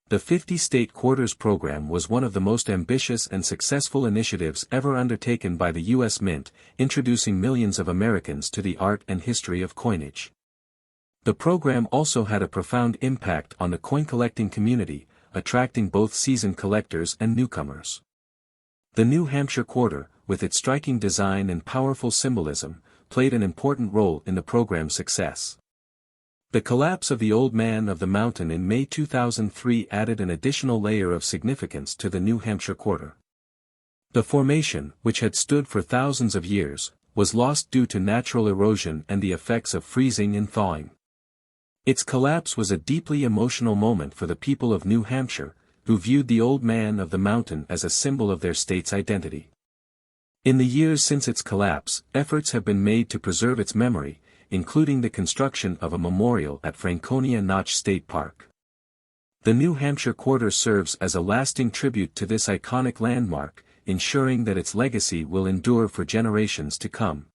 The 50-state quarters program was one of the most ambitious and successful initiatives ever undertaken by the U.S. Mint, introducing millions of Americans to the art and history of coinage. The program also had a profound impact on the coin collecting community, attracting both seasoned collectors and newcomers. The New Hampshire Quarter, with its striking design and powerful symbolism, played an important role in the program's success. The collapse of the Old Man of the Mountain in May 2003 added an additional layer of significance to the New Hampshire Quarter. The formation, which had stood for thousands of years, was lost due to natural erosion and the effects of freezing and thawing. Its collapse was a deeply emotional moment for the people of New Hampshire, who viewed the Old Man of the Mountain as a symbol of their state's identity. In the years since its collapse, efforts have been made to preserve its memory, including the construction of a memorial at Franconia Notch State Park. The New Hampshire Quarter serves as a lasting tribute to this iconic landmark, ensuring that its legacy will endure for generations to come.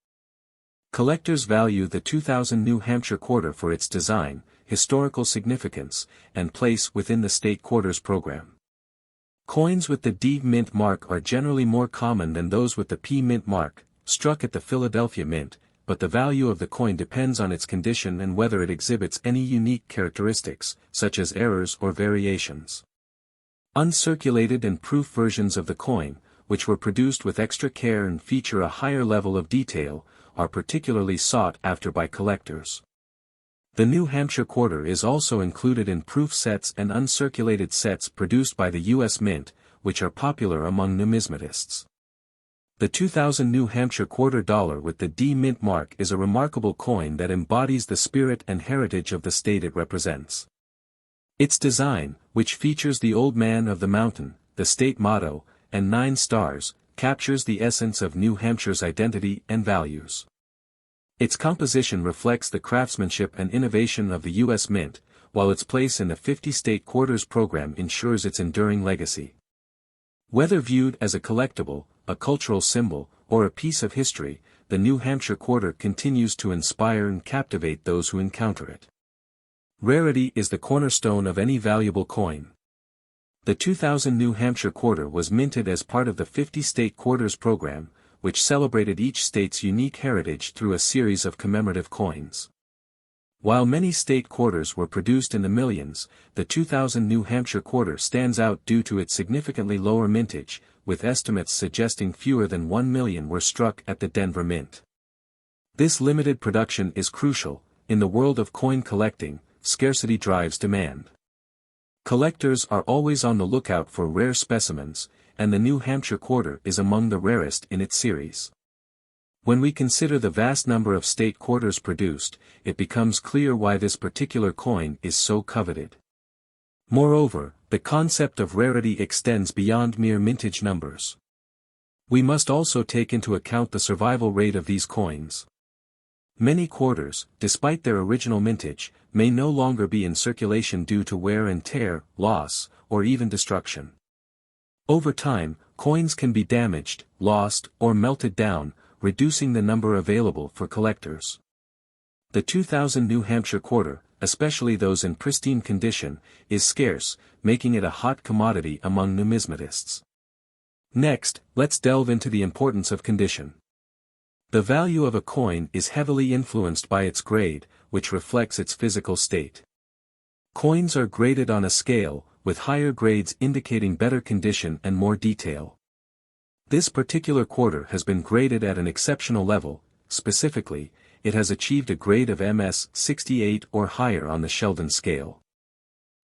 Collectors value the 2000 New Hampshire Quarter for its design, historical significance, and place within the state quarters program. Coins with the D Mint mark are generally more common than those with the P Mint mark, struck at the Philadelphia Mint, but the value of the coin depends on its condition and whether it exhibits any unique characteristics, such as errors or variations. Uncirculated and proof versions of the coin, which were produced with extra care and feature a higher level of detail, are particularly sought after by collectors. The New Hampshire Quarter is also included in proof sets and uncirculated sets produced by the U.S. Mint, which are popular among numismatists. The 2000 New Hampshire Quarter dollar with the D Mint mark is a remarkable coin that embodies the spirit and heritage of the state it represents. Its design, which features the Old Man of the Mountain, the state motto, and 9 stars, captures the essence of New Hampshire's identity and values. Its composition reflects the craftsmanship and innovation of the U.S. Mint, while its place in the 50-state quarters program ensures its enduring legacy. Whether viewed as a collectible, a cultural symbol, or a piece of history, the New Hampshire Quarter continues to inspire and captivate those who encounter it. Rarity is the cornerstone of any valuable coin. The 2000 New Hampshire Quarter was minted as part of the 50-state quarters program, which celebrated each state's unique heritage through a series of commemorative coins. While many state quarters were produced in the millions, the 2000 New Hampshire Quarter stands out due to its significantly lower mintage, with estimates suggesting fewer than 1 million were struck at the Denver Mint. This limited production is crucial. In the world of coin collecting, scarcity drives demand. Collectors are always on the lookout for rare specimens, and the New Hampshire Quarter is among the rarest in its series. When we consider the vast number of state quarters produced, it becomes clear why this particular coin is so coveted. Moreover, the concept of rarity extends beyond mere mintage numbers. We must also take into account the survival rate of these coins. Many quarters, despite their original mintage, may no longer be in circulation due to wear and tear, loss, or even destruction. Over time, coins can be damaged, lost, or melted down, reducing the number available for collectors. The 2000 New Hampshire Quarter, especially those in pristine condition, is scarce, making it a hot commodity among numismatists. Next, let's delve into the importance of condition. The value of a coin is heavily influenced by its grade, which reflects its physical state. Coins are graded on a scale, with higher grades indicating better condition and more detail. This particular quarter has been graded at an exceptional level. Specifically, it has achieved a grade of MS 68 or higher on the Sheldon scale.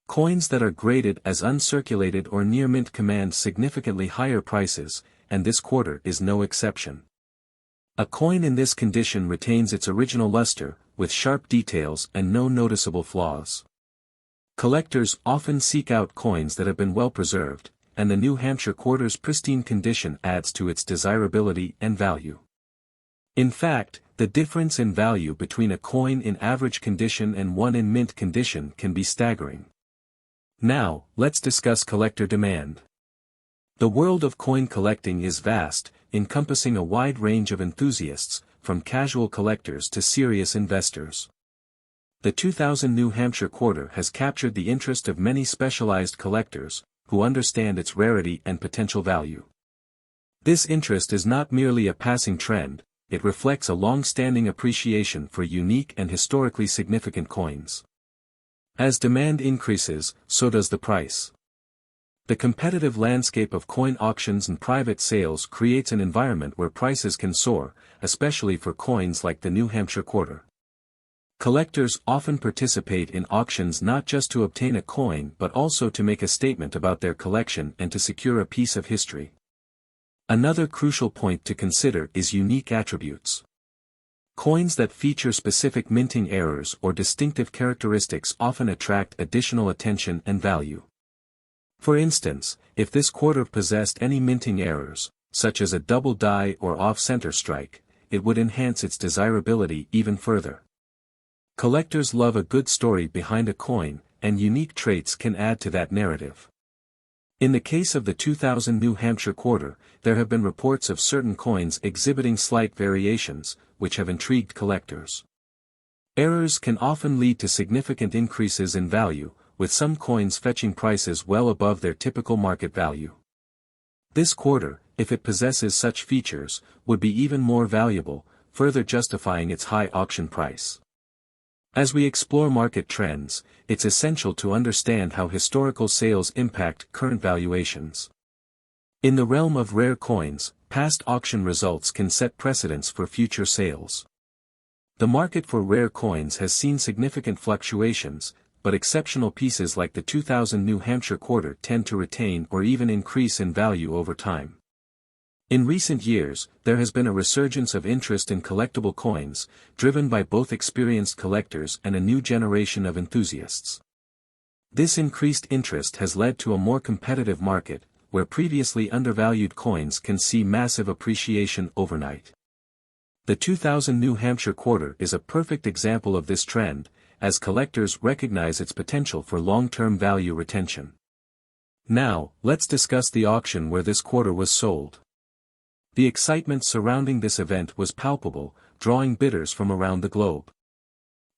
Coins that are graded as uncirculated or near mint command significantly higher prices, and this quarter is no exception. A coin in this condition retains its original luster, with sharp details and no noticeable flaws. Collectors often seek out coins that have been well preserved, and the New Hampshire Quarter's pristine condition adds to its desirability and value. In fact, the difference in value between a coin in average condition and one in mint condition can be staggering. Now, let's discuss collector demand. The world of coin collecting is vast, encompassing a wide range of enthusiasts, from casual collectors to serious investors. The 2000 New Hampshire Quarter has captured the interest of many specialized collectors, who understand its rarity and potential value. This interest is not merely a passing trend, it reflects a long-standing appreciation for unique and historically significant coins. As demand increases, so does the price. The competitive landscape of coin auctions and private sales creates an environment where prices can soar, especially for coins like the New Hampshire Quarter. Collectors often participate in auctions not just to obtain a coin but also to make a statement about their collection and to secure a piece of history. Another crucial point to consider is unique attributes. Coins that feature specific minting errors or distinctive characteristics often attract additional attention and value. For instance, if this quarter possessed any minting errors, such as a double die or off-center strike, it would enhance its desirability even further. Collectors love a good story behind a coin, and unique traits can add to that narrative. In the case of the 2000 New Hampshire Quarter, there have been reports of certain coins exhibiting slight variations, which have intrigued collectors. Errors can often lead to significant increases in value, with some coins fetching prices well above their typical market value. This quarter, if it possesses such features, would be even more valuable, further justifying its high auction price. As we explore market trends, it's essential to understand how historical sales impact current valuations. In the realm of rare coins, past auction results can set precedents for future sales. The market for rare coins has seen significant fluctuations, but exceptional pieces like the 2000 New Hampshire Quarter tend to retain or even increase in value over time. In recent years, there has been a resurgence of interest in collectible coins, driven by both experienced collectors and a new generation of enthusiasts. This increased interest has led to a more competitive market, where previously undervalued coins can see massive appreciation overnight. The 2000 New Hampshire Quarter is a perfect example of this trend, as collectors recognize its potential for long-term value retention. Now, let's discuss the auction where this quarter was sold. The excitement surrounding this event was palpable, drawing bidders from around the globe.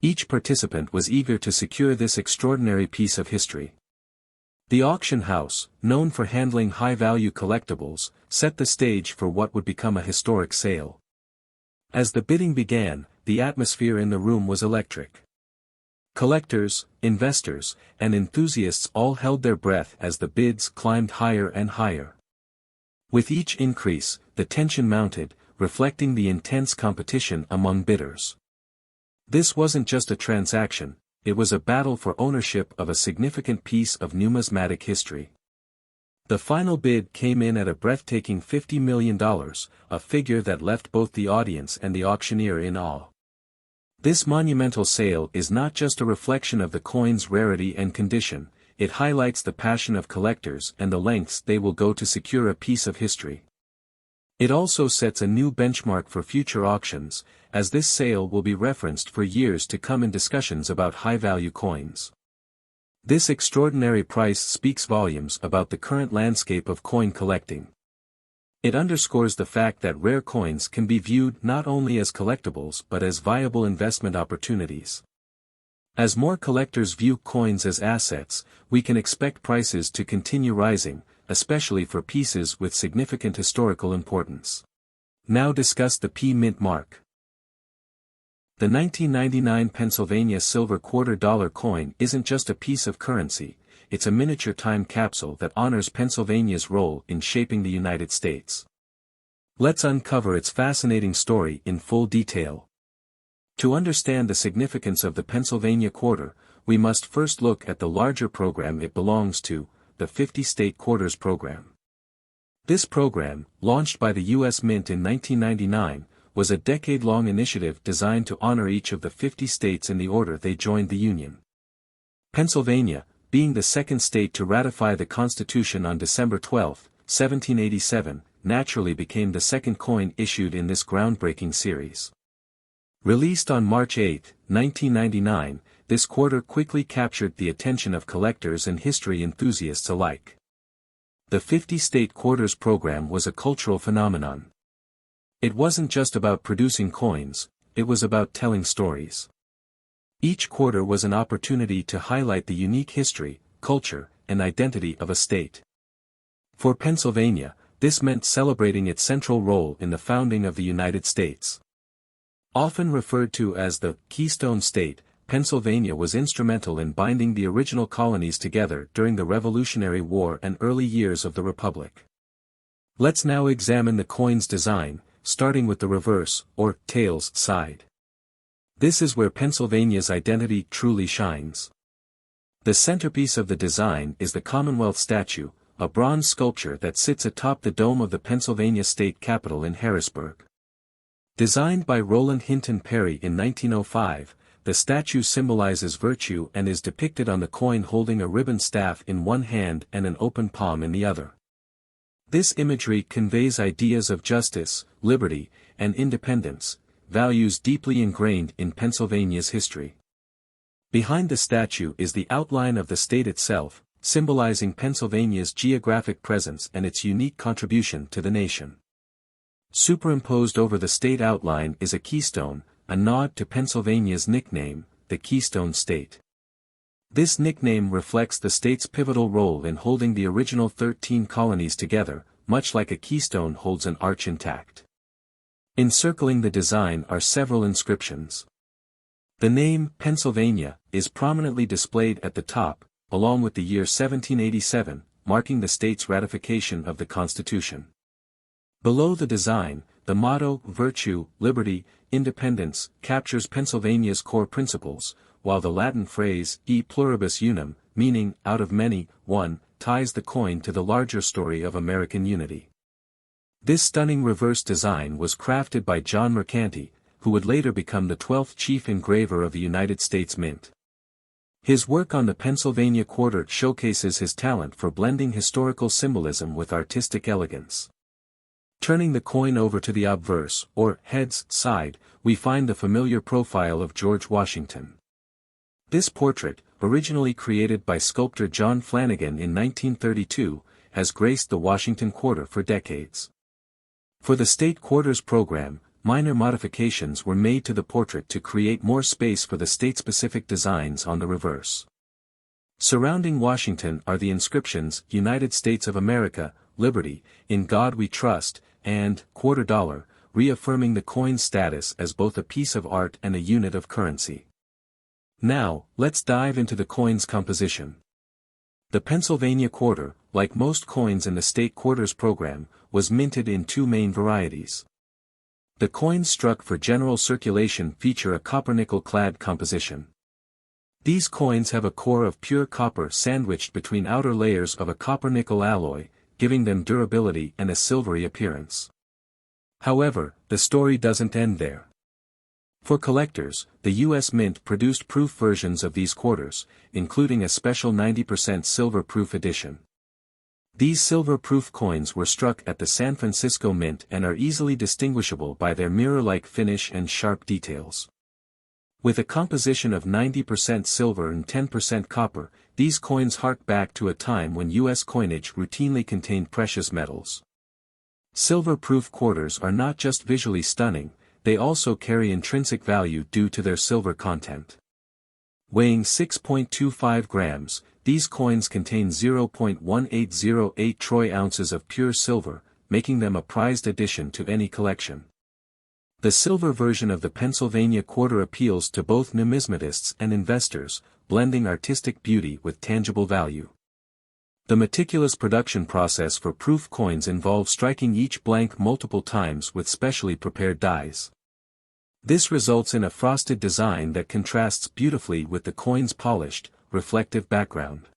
Each participant was eager to secure this extraordinary piece of history. The auction house, known for handling high-value collectibles, set the stage for what would become a historic sale. As the bidding began, the atmosphere in the room was electric. Collectors, investors, and enthusiasts all held their breath as the bids climbed higher and higher. With each increase, the tension mounted, reflecting the intense competition among bidders. This wasn't just a transaction, it was a battle for ownership of a significant piece of numismatic history. The final bid came in at a breathtaking $50 million, a figure that left both the audience and the auctioneer in awe. This monumental sale is not just a reflection of the coin's rarity and condition, it highlights the passion of collectors and the lengths they will go to secure a piece of history. It also sets a new benchmark for future auctions, as this sale will be referenced for years to come in discussions about high-value coins. This extraordinary price speaks volumes about the current landscape of coin collecting. It underscores the fact that rare coins can be viewed not only as collectibles but as viable investment opportunities. As more collectors view coins as assets, we can expect prices to continue rising, especially for pieces with significant historical importance. Now discuss the P-Mint mark. The 1999 Pennsylvania silver $quarter coin isn't just a piece of currency, it's a miniature time capsule that honors Pennsylvania's role in shaping the United States. Let's uncover its fascinating story in full detail. To understand the significance of the Pennsylvania Quarter, we must first look at the larger program it belongs to, the 50-State Quarters Program. This program, launched by the U.S. Mint in 1999, was a decade-long initiative designed to honor each of the 50 states in the order they joined the Union. Pennsylvania, being the second state to ratify the Constitution on December 12, 1787, naturally became the second coin issued in this groundbreaking series. Released on March 8, 1999, this quarter quickly captured the attention of collectors and history enthusiasts alike. The 50-state quarters program was a cultural phenomenon. It wasn't just about producing coins, it was about telling stories. Each quarter was an opportunity to highlight the unique history, culture, and identity of a state. For Pennsylvania, this meant celebrating its central role in the founding of the United States. Often referred to as the Keystone State, Pennsylvania was instrumental in binding the original colonies together during the Revolutionary War and early years of the Republic. Let's now examine the coin's design, starting with the reverse, or tails, side. This is where Pennsylvania's identity truly shines. The centerpiece of the design is the Commonwealth statue, a bronze sculpture that sits atop the dome of the Pennsylvania State Capitol in Harrisburg. Designed by Roland Hinton Perry in 1905, the statue symbolizes virtue and is depicted on the coin holding a ribbon staff in one hand and an open palm in the other. This imagery conveys ideas of justice, liberty, and independence, values deeply ingrained in Pennsylvania's history. Behind the statue is the outline of the state itself, symbolizing Pennsylvania's geographic presence and its unique contribution to the nation. Superimposed over the state outline is a keystone, a nod to Pennsylvania's nickname, the Keystone State. This nickname reflects the state's pivotal role in holding the original 13 colonies together, much like a keystone holds an arch intact. Encircling the design are several inscriptions. The name Pennsylvania is prominently displayed at the top, along with the year 1787, marking the state's ratification of the Constitution. Below the design, the motto, virtue, liberty, independence, captures Pennsylvania's core principles, while the Latin phrase, e pluribus unum, meaning, out of many, one, ties the coin to the larger story of American unity. This stunning reverse design was crafted by John Mercanti, who would later become the 12th chief engraver of the United States Mint. His work on the Pennsylvania Quarter showcases his talent for blending historical symbolism with artistic elegance. Turning the coin over to the obverse, or heads, side, we find the familiar profile of George Washington. This portrait, originally created by sculptor John Flanagan in 1932, has graced the Washington Quarter for decades. For the state quarters program, minor modifications were made to the portrait to create more space for the state-specific designs on the reverse. Surrounding Washington are the inscriptions, United States of America, Liberty, In God We Trust, and quarter dollar, reaffirming the coin's status as both a piece of art and a unit of currency. Now, let's dive into the coin's composition. The Pennsylvania Quarter, like most coins in the state quarters program, was minted in two main varieties. The coins struck for general circulation feature a copper-nickel-clad composition. These coins have a core of pure copper sandwiched between outer layers of a copper-nickel alloy, giving them durability and a silvery appearance. However, the story doesn't end there. For collectors, the U.S. Mint produced proof versions of these quarters, including a special 90% silver-proof edition. These silver-proof coins were struck at the San Francisco Mint and are easily distinguishable by their mirror-like finish and sharp details. With a composition of 90% silver and 10% copper, these coins hark back to a time when U.S. coinage routinely contained precious metals. Silver-proof quarters are not just visually stunning, they also carry intrinsic value due to their silver content. Weighing 6.25 grams, these coins contain 0.1808 troy ounces of pure silver, making them a prized addition to any collection. The silver version of the Pennsylvania Quarter appeals to both numismatists and investors, blending artistic beauty with tangible value. The meticulous production process for proof coins involves striking each blank multiple times with specially prepared dies. This results in a frosted design that contrasts beautifully with the coin's polished, reflective background.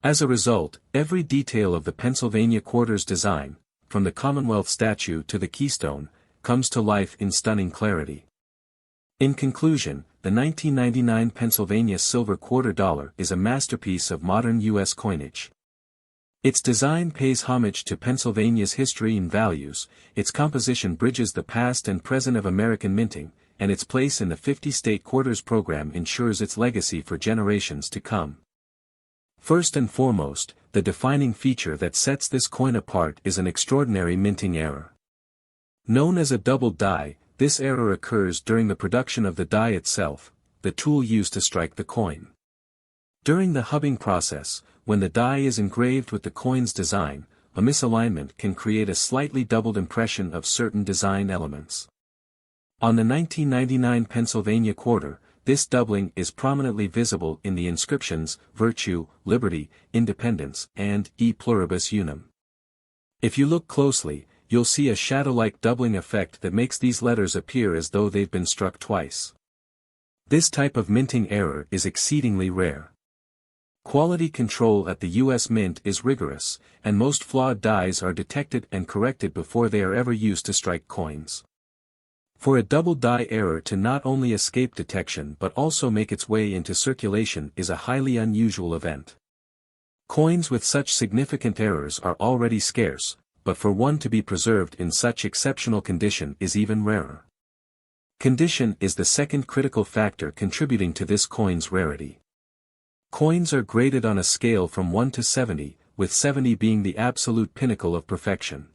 As a result, every detail of the Pennsylvania Quarter's design, from the Commonwealth statue to the keystone, comes to life in stunning clarity. In conclusion, the 1999 Pennsylvania Silver Quarter Dollar is a masterpiece of modern U.S. coinage. Its design pays homage to Pennsylvania's history and values, its composition bridges the past and present of American minting, and its place in the 50-state quarters program ensures its legacy for generations to come. First and foremost, the defining feature that sets this coin apart is an extraordinary minting error. Known as a double die, this error occurs during the production of the die itself, the tool used to strike the coin. During the hubbing process, when the die is engraved with the coin's design, a misalignment can create a slightly doubled impression of certain design elements. On the 1999 Pennsylvania Quarter, this doubling is prominently visible in the inscriptions, Virtue, Liberty, Independence, and E Pluribus Unum. If you look closely, you'll see a shadow-like doubling effect that makes these letters appear as though they've been struck twice. This type of minting error is exceedingly rare. Quality control at the U.S. Mint is rigorous, and most flawed dies are detected and corrected before they are ever used to strike coins. For a double die error to not only escape detection but also make its way into circulation is a highly unusual event. Coins with such significant errors are already scarce, but for one to be preserved in such exceptional condition is even rarer. Condition is the second critical factor contributing to this coin's rarity. Coins are graded on a scale from 1 to 70, with 70 being the absolute pinnacle of perfection.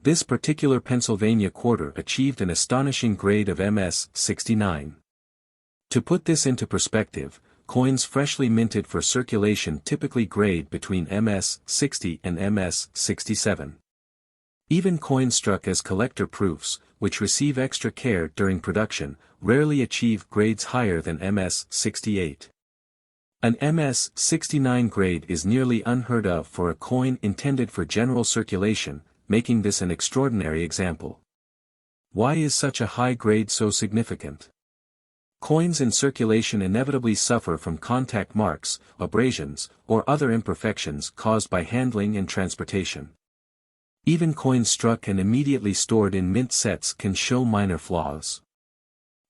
This particular Pennsylvania quarter achieved an astonishing grade of MS 69. To put this into perspective, coins freshly minted for circulation typically grade between MS 60 and MS 67. Even coins struck as collector proofs, which receive extra care during production, rarely achieve grades higher than MS 68. An MS 69 grade is nearly unheard of for a coin intended for general circulation, making this an extraordinary example. Why is such a high grade so significant? Coins in circulation inevitably suffer from contact marks, abrasions, or other imperfections caused by handling and transportation. Even coins struck and immediately stored in mint sets can show minor flaws.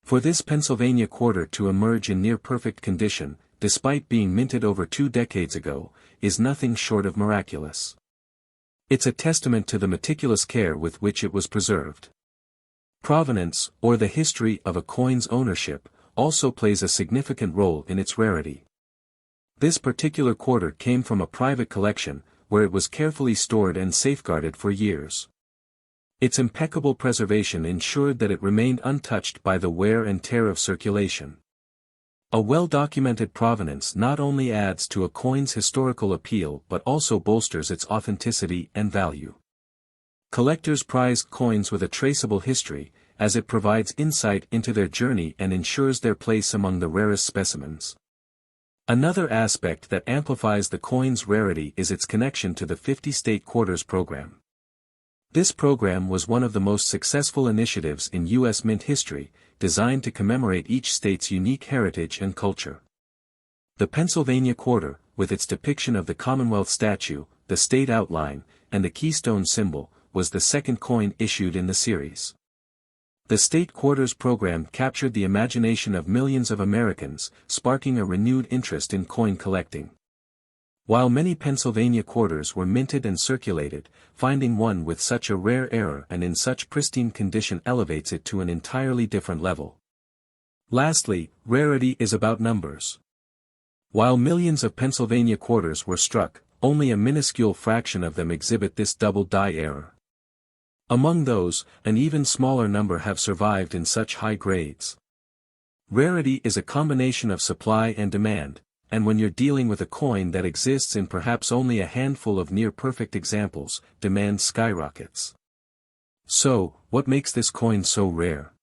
For this Pennsylvania quarter to emerge in near-perfect condition, despite being minted over 2 decades ago, is nothing short of miraculous. It's a testament to the meticulous care with which it was preserved. Provenance, or the history of a coin's ownership, also plays a significant role in its rarity. This particular quarter came from a private collection, where it was carefully stored and safeguarded for years. Its impeccable preservation ensured that it remained untouched by the wear and tear of circulation. A well-documented provenance not only adds to a coin's historical appeal but also bolsters its authenticity and value. Collectors prize coins with a traceable history, as it provides insight into their journey and ensures their place among the rarest specimens. Another aspect that amplifies the coin's rarity is its connection to the 50-state quarters program. This program was one of the most successful initiatives in U.S. Mint history, designed to commemorate each state's unique heritage and culture. The Pennsylvania Quarter, with its depiction of the Commonwealth statue, the state outline, and the keystone symbol, was the second coin issued in the series. The State Quarters program captured the imagination of millions of Americans, sparking a renewed interest in coin collecting. While many Pennsylvania quarters were minted and circulated, finding one with such a rare error and in such pristine condition elevates it to an entirely different level. Lastly, rarity is about numbers. While millions of Pennsylvania quarters were struck, only a minuscule fraction of them exhibit this double die error. Among those, an even smaller number have survived in such high grades. Rarity is a combination of supply and demand, and when you're dealing with a coin that exists in perhaps only a handful of near-perfect examples, demand skyrockets. So, what makes this coin so rare?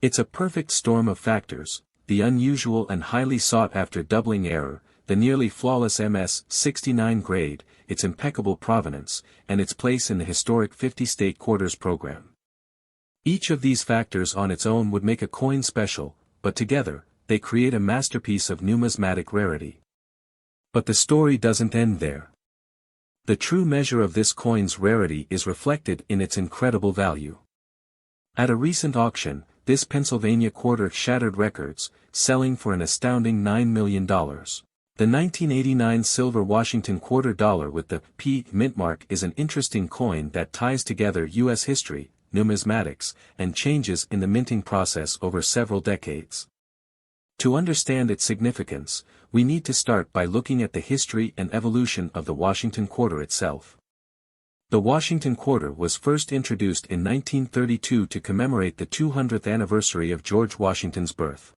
It's a perfect storm of factors: the unusual and highly sought-after doubling error, the nearly flawless MS 69 grade, its impeccable provenance, and its place in the historic 50-state quarters program. Each of these factors on its own would make a coin special, but together, they create a masterpiece of numismatic rarity. But the story doesn't end there. The true measure of this coin's rarity is reflected in its incredible value. At a recent auction, this Pennsylvania quarter shattered records, selling for an astounding $9 million. The 1989 silver Washington quarter dollar with the P mint mark is an interesting coin that ties together U.S. history, numismatics, and changes in the minting process over several decades. To understand its significance, we need to start by looking at the history and evolution of the Washington Quarter itself. The Washington Quarter was first introduced in 1932 to commemorate the 200th anniversary of George Washington's birth.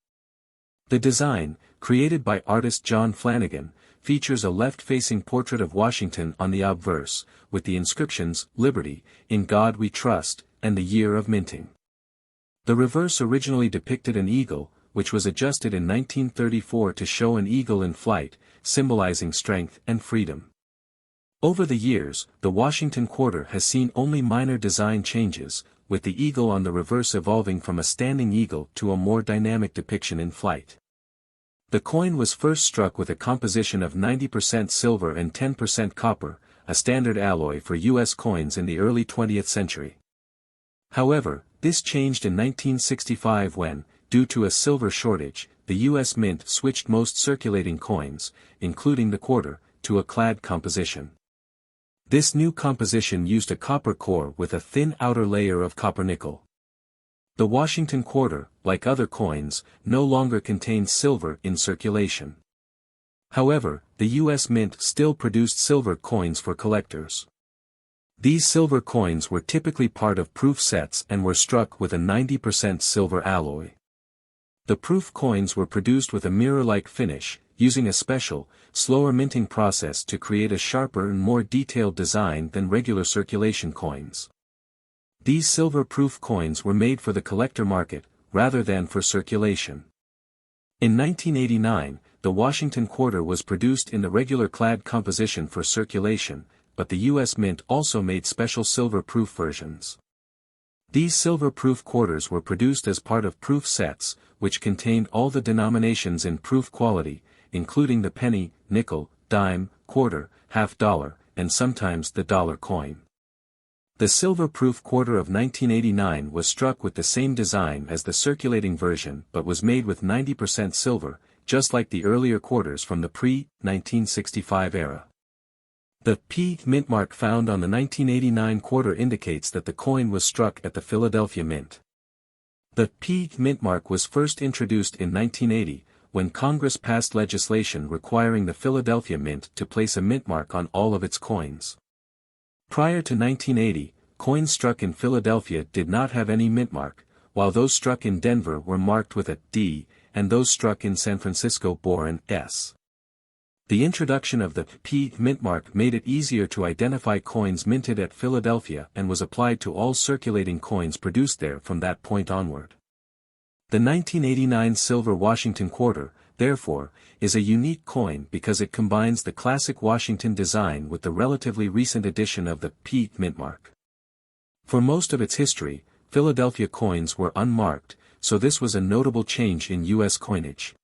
The design, created by artist John Flanagan, features a left-facing portrait of Washington on the obverse, with the inscriptions, "Liberty, in God we trust," and the year of minting. The reverse originally depicted an eagle, which was adjusted in 1934 to show an eagle in flight, symbolizing strength and freedom. Over the years, the Washington Quarter has seen only minor design changes, with the eagle on the reverse evolving from a standing eagle to a more dynamic depiction in flight. The coin was first struck with a composition of 90% silver and 10% copper, a standard alloy for U.S. coins in the early 20th century. However, this changed in 1965 when, due to a silver shortage, the U.S. Mint switched most circulating coins, including the quarter, to a clad composition. This new composition used a copper core with a thin outer layer of copper nickel. The Washington Quarter, like other coins, no longer contains silver in circulation. However, the U.S. Mint still produced silver coins for collectors. These silver coins were typically part of proof sets and were struck with a 90% silver alloy. The proof coins were produced with a mirror-like finish, using a special, slower minting process to create a sharper and more detailed design than regular circulation coins. These silver proof coins were made for the collector market, rather than for circulation. In 1989, the Washington Quarter was produced in the regular clad composition for circulation, but the U.S. Mint also made special silver-proof versions. These silver-proof quarters were produced as part of proof sets, which contained all the denominations in proof quality, including the penny, nickel, dime, quarter, half-dollar, and sometimes the dollar coin. The silver-proof quarter of 1989 was struck with the same design as the circulating version but was made with 90% silver, just like the earlier quarters from the pre-1965 era. The P mint mark found on the 1989 quarter indicates that the coin was struck at the Philadelphia Mint. The P mint mark was first introduced in 1980, when Congress passed legislation requiring the Philadelphia Mint to place a mint mark on all of its coins. Prior to 1980, coins struck in Philadelphia did not have any mint mark, while those struck in Denver were marked with a D, and those struck in San Francisco bore an S. The introduction of the P mint mark made it easier to identify coins minted at Philadelphia and was applied to all circulating coins produced there from that point onward. The 1989 silver Washington Quarter, therefore, is a unique coin because it combines the classic Washington design with the relatively recent addition of the P mint mark. For most of its history, Philadelphia coins were unmarked, so this was a notable change in U.S. coinage.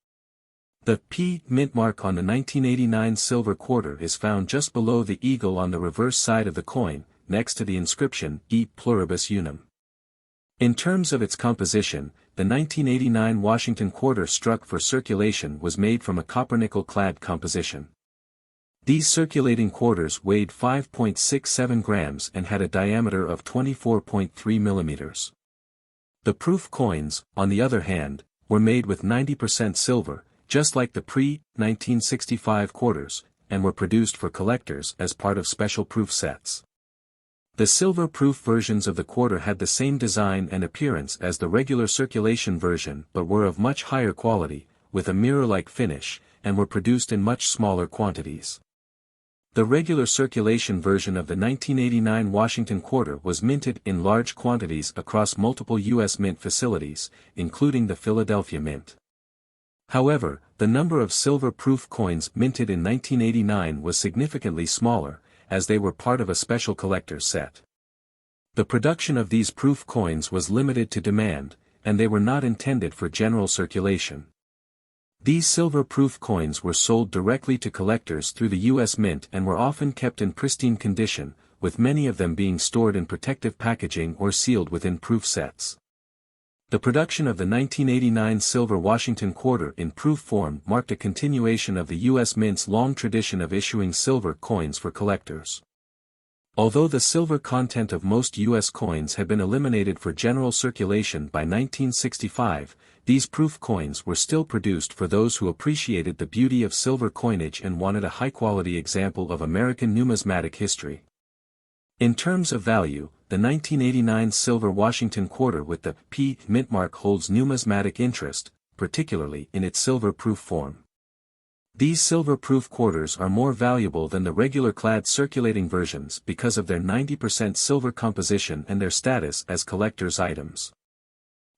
The P mint mark on the 1989 silver quarter is found just below the eagle on the reverse side of the coin, next to the inscription E pluribus unum. In terms of its composition, the 1989 Washington Quarter struck for circulation was made from a copper-nickel clad composition. These circulating quarters weighed 5.67 grams and had a diameter of 24.3 millimeters. The proof coins, on the other hand, were made with 90% silver, just like the pre-1965 quarters, and were produced for collectors as part of special proof sets. The silver-proof versions of the quarter had the same design and appearance as the regular circulation version but were of much higher quality, with a mirror-like finish, and were produced in much smaller quantities. The regular circulation version of the 1989 Washington Quarter was minted in large quantities across multiple U.S. Mint facilities, including the Philadelphia Mint. However, the number of silver-proof coins minted in 1989 was significantly smaller, as they were part of a special collector's set. The production of these proof coins was limited to demand, and they were not intended for general circulation. These silver-proof coins were sold directly to collectors through the U.S. Mint and were often kept in pristine condition, with many of them being stored in protective packaging or sealed within proof sets. The production of the 1989 silver Washington Quarter in proof form marked a continuation of the U.S. Mint's long tradition of issuing silver coins for collectors. Although the silver content of most U.S. coins had been eliminated for general circulation by 1965, these proof coins were still produced for those who appreciated the beauty of silver coinage and wanted a high-quality example of American numismatic history. In terms of value, the 1989 silver Washington Quarter with the P mint mark holds numismatic interest, particularly in its silver-proof form. These silver-proof quarters are more valuable than the regular clad circulating versions because of their 90% silver composition and their status as collector's items.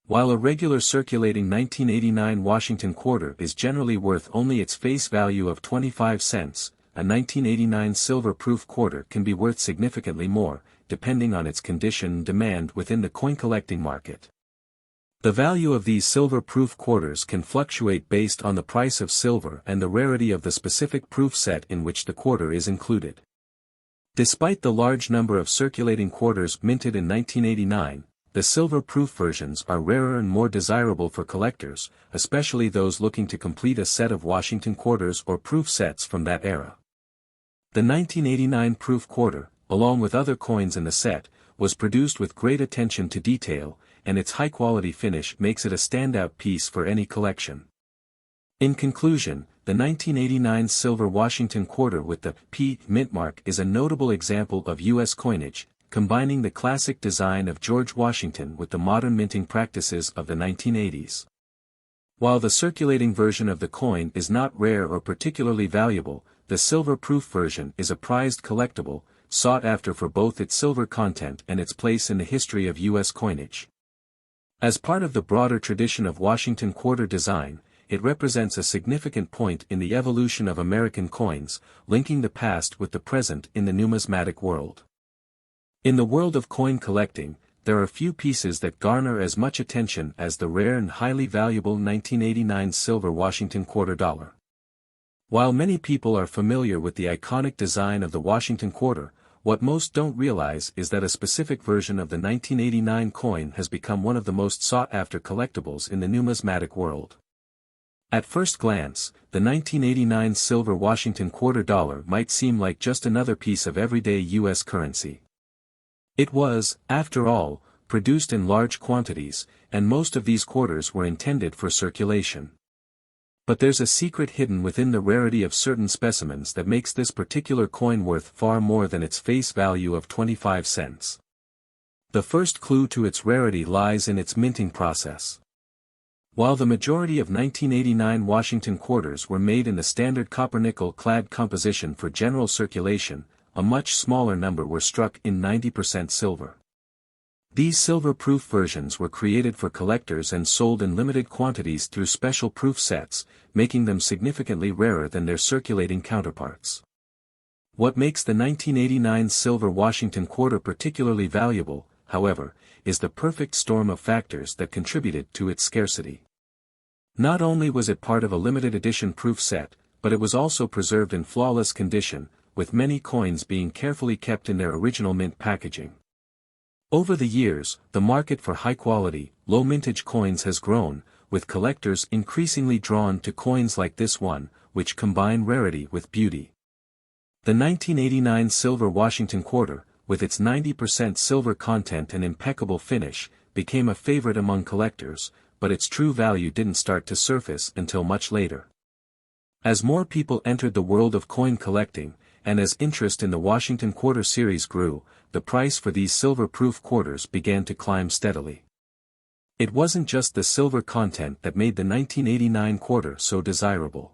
While a regular circulating 1989 Washington Quarter is generally worth only its face value of 25 cents, a 1989 silver-proof quarter can be worth significantly more, depending on its condition and demand within the coin collecting market. The value of these silver-proof quarters can fluctuate based on the price of silver and the rarity of the specific proof set in which the quarter is included. Despite the large number of circulating quarters minted in 1989, the silver-proof versions are rarer and more desirable for collectors, especially those looking to complete a set of Washington quarters or proof sets from that era. The 1989 proof quarter, along with other coins in the set, was produced with great attention to detail, and its high-quality finish makes it a standout piece for any collection. In conclusion, the 1989 silver Washington Quarter with the P mint mark is a notable example of U.S. coinage, combining the classic design of George Washington with the modern minting practices of the 1980s. While the circulating version of the coin is not rare or particularly valuable, the silver-proof version is a prized collectible, sought after for both its silver content and its place in the history of U.S. coinage. As part of the broader tradition of Washington Quarter design, it represents a significant point in the evolution of American coins, linking the past with the present in the numismatic world. In the world of coin collecting, there are few pieces that garner as much attention as the rare and highly valuable 1989 silver Washington Quarter dollar. While many people are familiar with the iconic design of the Washington Quarter, what most don't realize is that a specific version of the 1989 coin has become one of the most sought-after collectibles in the numismatic world. At first glance, the 1989 silver Washington Quarter dollar might seem like just another piece of everyday U.S. currency. It was, after all, produced in large quantities, and most of these quarters were intended for circulation. But there's a secret hidden within the rarity of certain specimens that makes this particular coin worth far more than its face value of 25 cents. The first clue to its rarity lies in its minting process. While the majority of 1989 Washington quarters were made in the standard copper-nickel clad composition for general circulation, a much smaller number were struck in 90% silver. These silver-proof versions were created for collectors and sold in limited quantities through special proof sets, making them significantly rarer than their circulating counterparts. What makes the 1989 silver Washington Quarter particularly valuable, however, is the perfect storm of factors that contributed to its scarcity. Not only was it part of a limited edition proof set, but it was also preserved in flawless condition, with many coins being carefully kept in their original mint packaging. Over the years, the market for high-quality, low-mintage coins has grown, with collectors increasingly drawn to coins like this one, which combine rarity with beauty. The 1989 silver Washington Quarter, with its 90% silver content and impeccable finish, became a favorite among collectors, but its true value didn't start to surface until much later. As more people entered the world of coin collecting, and as interest in the Washington Quarter series grew, the price for these silver-proof quarters began to climb steadily. It wasn't just the silver content that made the 1989 quarter so desirable.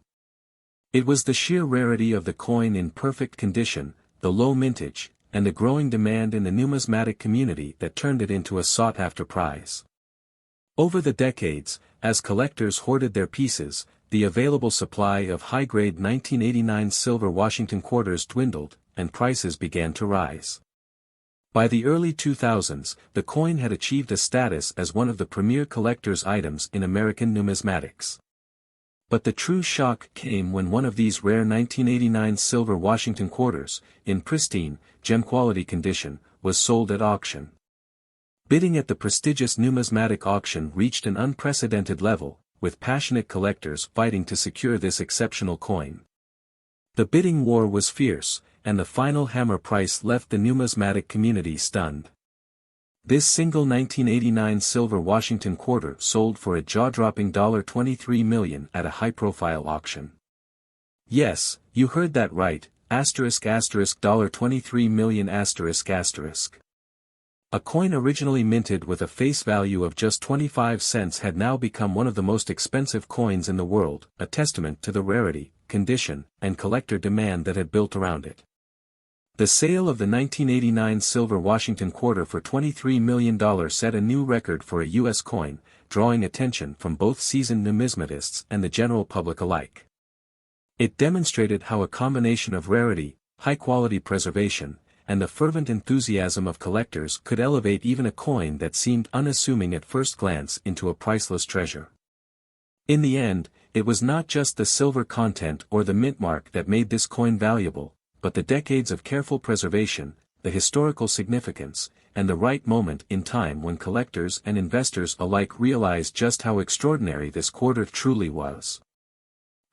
It was the sheer rarity of the coin in perfect condition, the low mintage, and the growing demand in the numismatic community that turned it into a sought-after prize. Over the decades, as collectors hoarded their pieces, the available supply of high-grade 1989 silver Washington quarters dwindled, and prices began to rise. By the early 2000s, the coin had achieved a status as one of the premier collector's items in American numismatics. But the true shock came when one of these rare 1989 silver Washington quarters, in pristine, gem-quality condition, was sold at auction. Bidding at the prestigious numismatic auction reached an unprecedented level, with passionate collectors fighting to secure this exceptional coin. The bidding war was fierce, and the final hammer price left the numismatic community stunned. This single 1989 silver Washington quarter sold for a jaw-dropping $23 million at a high-profile auction. Yes, you heard that right, $23 million ***. A coin originally minted with a face value of just 25 cents had now become one of the most expensive coins in the world, a testament to the rarity, condition, and collector demand that had built around it. The sale of the 1989 silver Washington quarter for $23 million set a new record for a U.S. coin, drawing attention from both seasoned numismatists and the general public alike. It demonstrated how a combination of rarity, high-quality preservation, and the fervent enthusiasm of collectors could elevate even a coin that seemed unassuming at first glance into a priceless treasure. In the end, it was not just the silver content or the mint mark that made this coin valuable, but the decades of careful preservation, the historical significance, and the right moment in time when collectors and investors alike realized just how extraordinary this quarter truly was.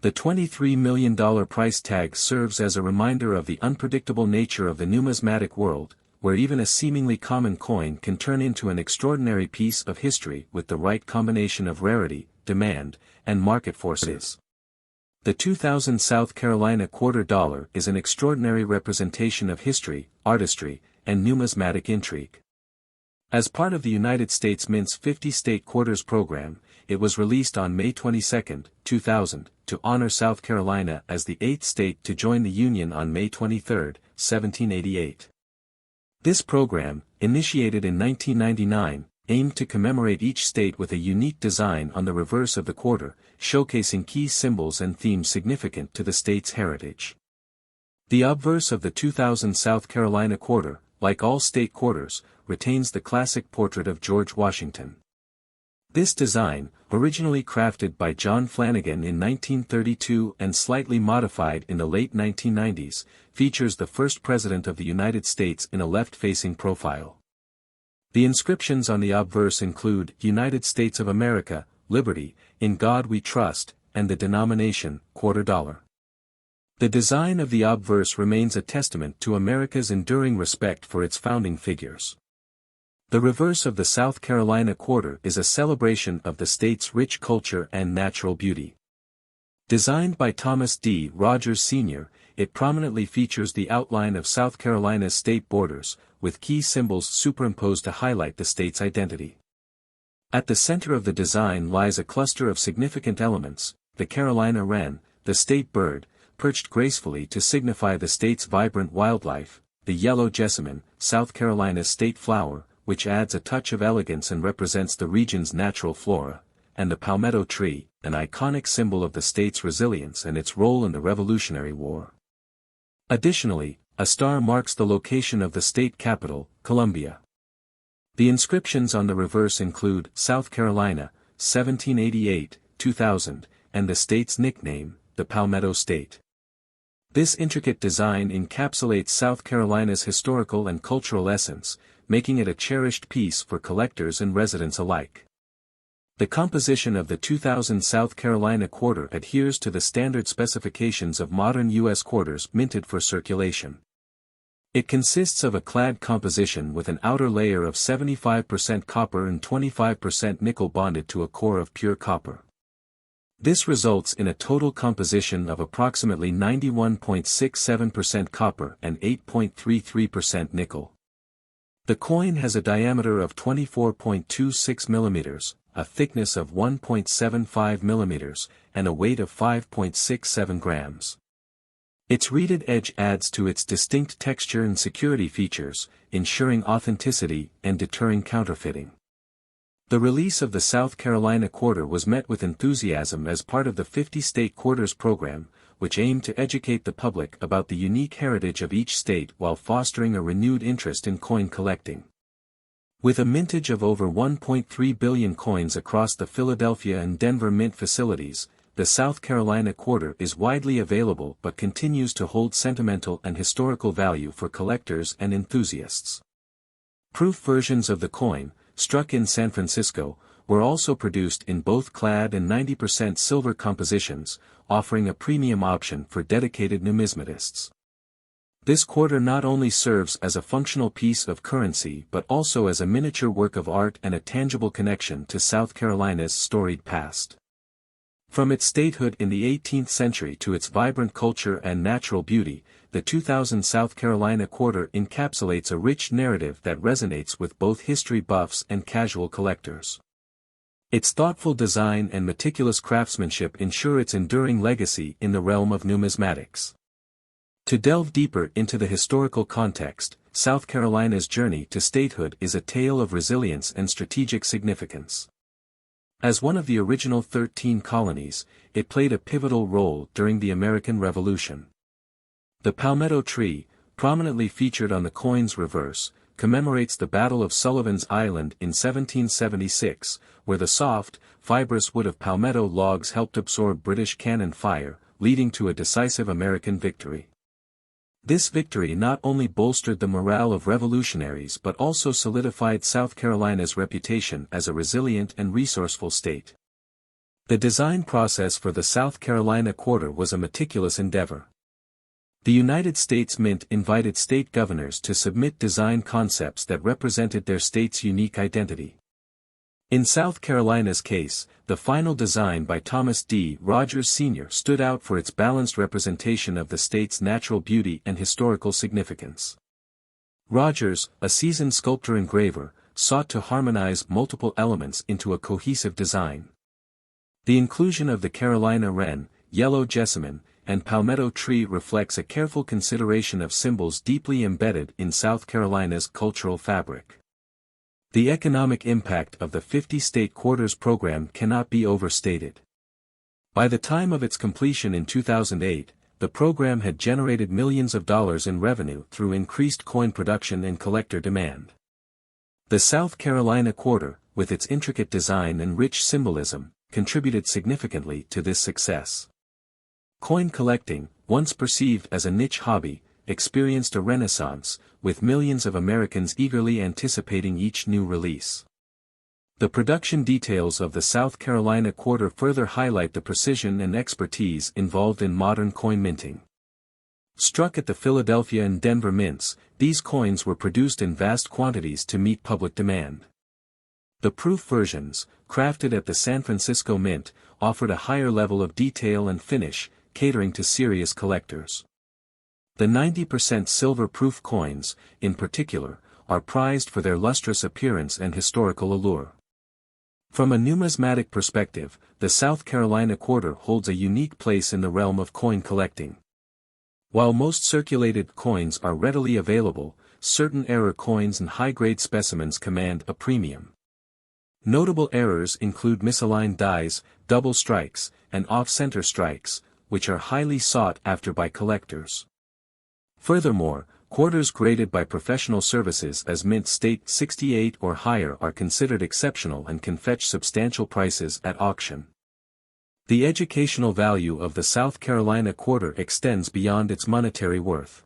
The $23 million price tag serves as a reminder of the unpredictable nature of the numismatic world, where even a seemingly common coin can turn into an extraordinary piece of history with the right combination of rarity, demand, and market forces. The 2000 South Carolina quarter dollar is an extraordinary representation of history, artistry, and numismatic intrigue. As part of the United States Mint's 50-state quarters program, it was released on May 22, 2000, to honor South Carolina as the 8th state to join the Union on May 23, 1788. This program, initiated in 1999, aimed to commemorate each state with a unique design on the reverse of the quarter, showcasing key symbols and themes significant to the state's heritage. The obverse of the 2000 South Carolina quarter, like all state quarters, retains the classic portrait of George Washington. This design, originally crafted by John Flanagan in 1932 and slightly modified in the late 1990s, features the first president of the United States in a left-facing profile. The inscriptions on the obverse include United States of America, Liberty, In God We Trust, and the denomination, quarter dollar. The design of the obverse remains a testament to America's enduring respect for its founding figures. The reverse of the South Carolina quarter is a celebration of the state's rich culture and natural beauty. Designed by Thomas D. Rogers Sr., it prominently features the outline of South Carolina's state borders, with key symbols superimposed to highlight the state's identity. At the center of the design lies a cluster of significant elements: the Carolina wren, the state bird, perched gracefully to signify the state's vibrant wildlife, the yellow jessamine, South Carolina's state flower, which adds a touch of elegance and represents the region's natural flora, and the palmetto tree, an iconic symbol of the state's resilience and its role in the Revolutionary War. Additionally, a star marks the location of the state capital, Columbia. The inscriptions on the reverse include South Carolina, 1788, 2000, and the state's nickname, the Palmetto State. This intricate design encapsulates South Carolina's historical and cultural essence, making it a cherished piece for collectors and residents alike. The composition of the 2000 South Carolina quarter adheres to the standard specifications of modern U.S. quarters minted for circulation. It consists of a clad composition with an outer layer of 75% copper and 25% nickel bonded to a core of pure copper. This results in a total composition of approximately 91.67% copper and 8.33% nickel. The coin has a diameter of 24.26 mm, a thickness of 1.75 mm, and a weight of 5.67 grams. Its reeded edge adds to its distinct texture and security features, ensuring authenticity and deterring counterfeiting. The release of the South Carolina quarter was met with enthusiasm as part of the 50-state quarters program, which aimed to educate the public about the unique heritage of each state while fostering a renewed interest in coin collecting. With a mintage of over 1.3 billion coins across the Philadelphia and Denver mint facilities, the South Carolina quarter is widely available but continues to hold sentimental and historical value for collectors and enthusiasts. Proof versions of the coin, struck in San Francisco, were also produced in both clad and 90% silver compositions, offering a premium option for dedicated numismatists. This quarter not only serves as a functional piece of currency but also as a miniature work of art and a tangible connection to South Carolina's storied past. From its statehood in the 18th century to its vibrant culture and natural beauty, the 2000 South Carolina Quarter encapsulates a rich narrative that resonates with both history buffs and casual collectors. Its thoughtful design and meticulous craftsmanship ensure its enduring legacy in the realm of numismatics. To delve deeper into the historical context, South Carolina's journey to statehood is a tale of resilience and strategic significance. As one of the original 13 colonies, it played a pivotal role during the American Revolution. The palmetto tree, prominently featured on the coin's reverse, commemorates the Battle of Sullivan's Island in 1776, where the soft, fibrous wood of palmetto logs helped absorb British cannon fire, leading to a decisive American victory. This victory not only bolstered the morale of revolutionaries but also solidified South Carolina's reputation as a resilient and resourceful state. The design process for the South Carolina Quarter was a meticulous endeavor. The United States Mint invited state governors to submit design concepts that represented their state's unique identity. In South Carolina's case, the final design by Thomas D. Rogers Sr. stood out for its balanced representation of the state's natural beauty and historical significance. Rogers, a seasoned sculptor-engraver, sought to harmonize multiple elements into a cohesive design. The inclusion of the Carolina wren, yellow jessamine, and palmetto tree reflects a careful consideration of symbols deeply embedded in South Carolina's cultural fabric. The economic impact of the 50-state quarters program cannot be overstated. By the time of its completion in 2008, the program had generated millions of dollars in revenue through increased coin production and collector demand. The South Carolina Quarter, with its intricate design and rich symbolism, contributed significantly to this success. Coin collecting, once perceived as a niche hobby, experienced a renaissance, with millions of Americans eagerly anticipating each new release. The production details of the South Carolina Quarter further highlight the precision and expertise involved in modern coin minting. Struck at the Philadelphia and Denver mints, these coins were produced in vast quantities to meet public demand. The proof versions, crafted at the San Francisco Mint, offered a higher level of detail and finish, catering to serious collectors. The 90% silver-proof coins, in particular, are prized for their lustrous appearance and historical allure. From a numismatic perspective, the South Carolina Quarter holds a unique place in the realm of coin collecting. While most circulated coins are readily available, certain error coins and high-grade specimens command a premium. Notable errors include misaligned dies, double strikes, and off-center strikes, which are highly sought after by collectors. Furthermore, quarters graded by professional services as mint state 68 or higher are considered exceptional and can fetch substantial prices at auction. The educational value of the South Carolina Quarter extends beyond its monetary worth.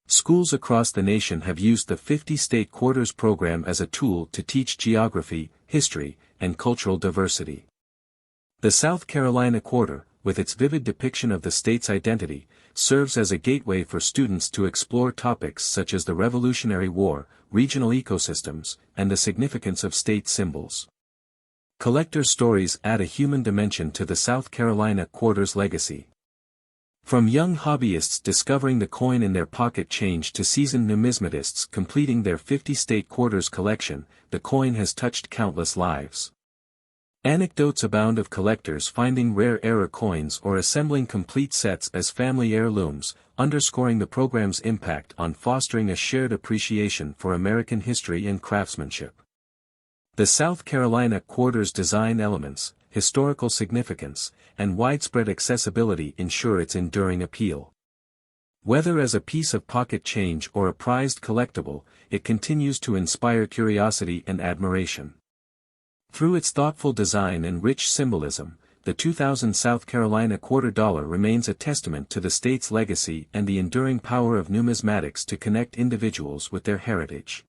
Schools across the nation have used the 50-state quarters program as a tool to teach geography, history, and cultural diversity. The South Carolina Quarter, with its vivid depiction of the state's identity, serves as a gateway for students to explore topics such as the Revolutionary War, regional ecosystems, and the significance of state symbols. Collector stories add a human dimension to the South Carolina Quarter's legacy. From young hobbyists discovering the coin in their pocket change to seasoned numismatists completing their 50-state quarters collection, the coin has touched countless lives. Anecdotes abound of collectors finding rare error coins or assembling complete sets as family heirlooms, underscoring the program's impact on fostering a shared appreciation for American history and craftsmanship. The South Carolina Quarter's design elements, historical significance, and widespread accessibility ensure its enduring appeal. Whether as a piece of pocket change or a prized collectible, it continues to inspire curiosity and admiration. Through its thoughtful design and rich symbolism, the 2000 South Carolina Quarter Dollar remains a testament to the state's legacy and the enduring power of numismatics to connect individuals with their heritage.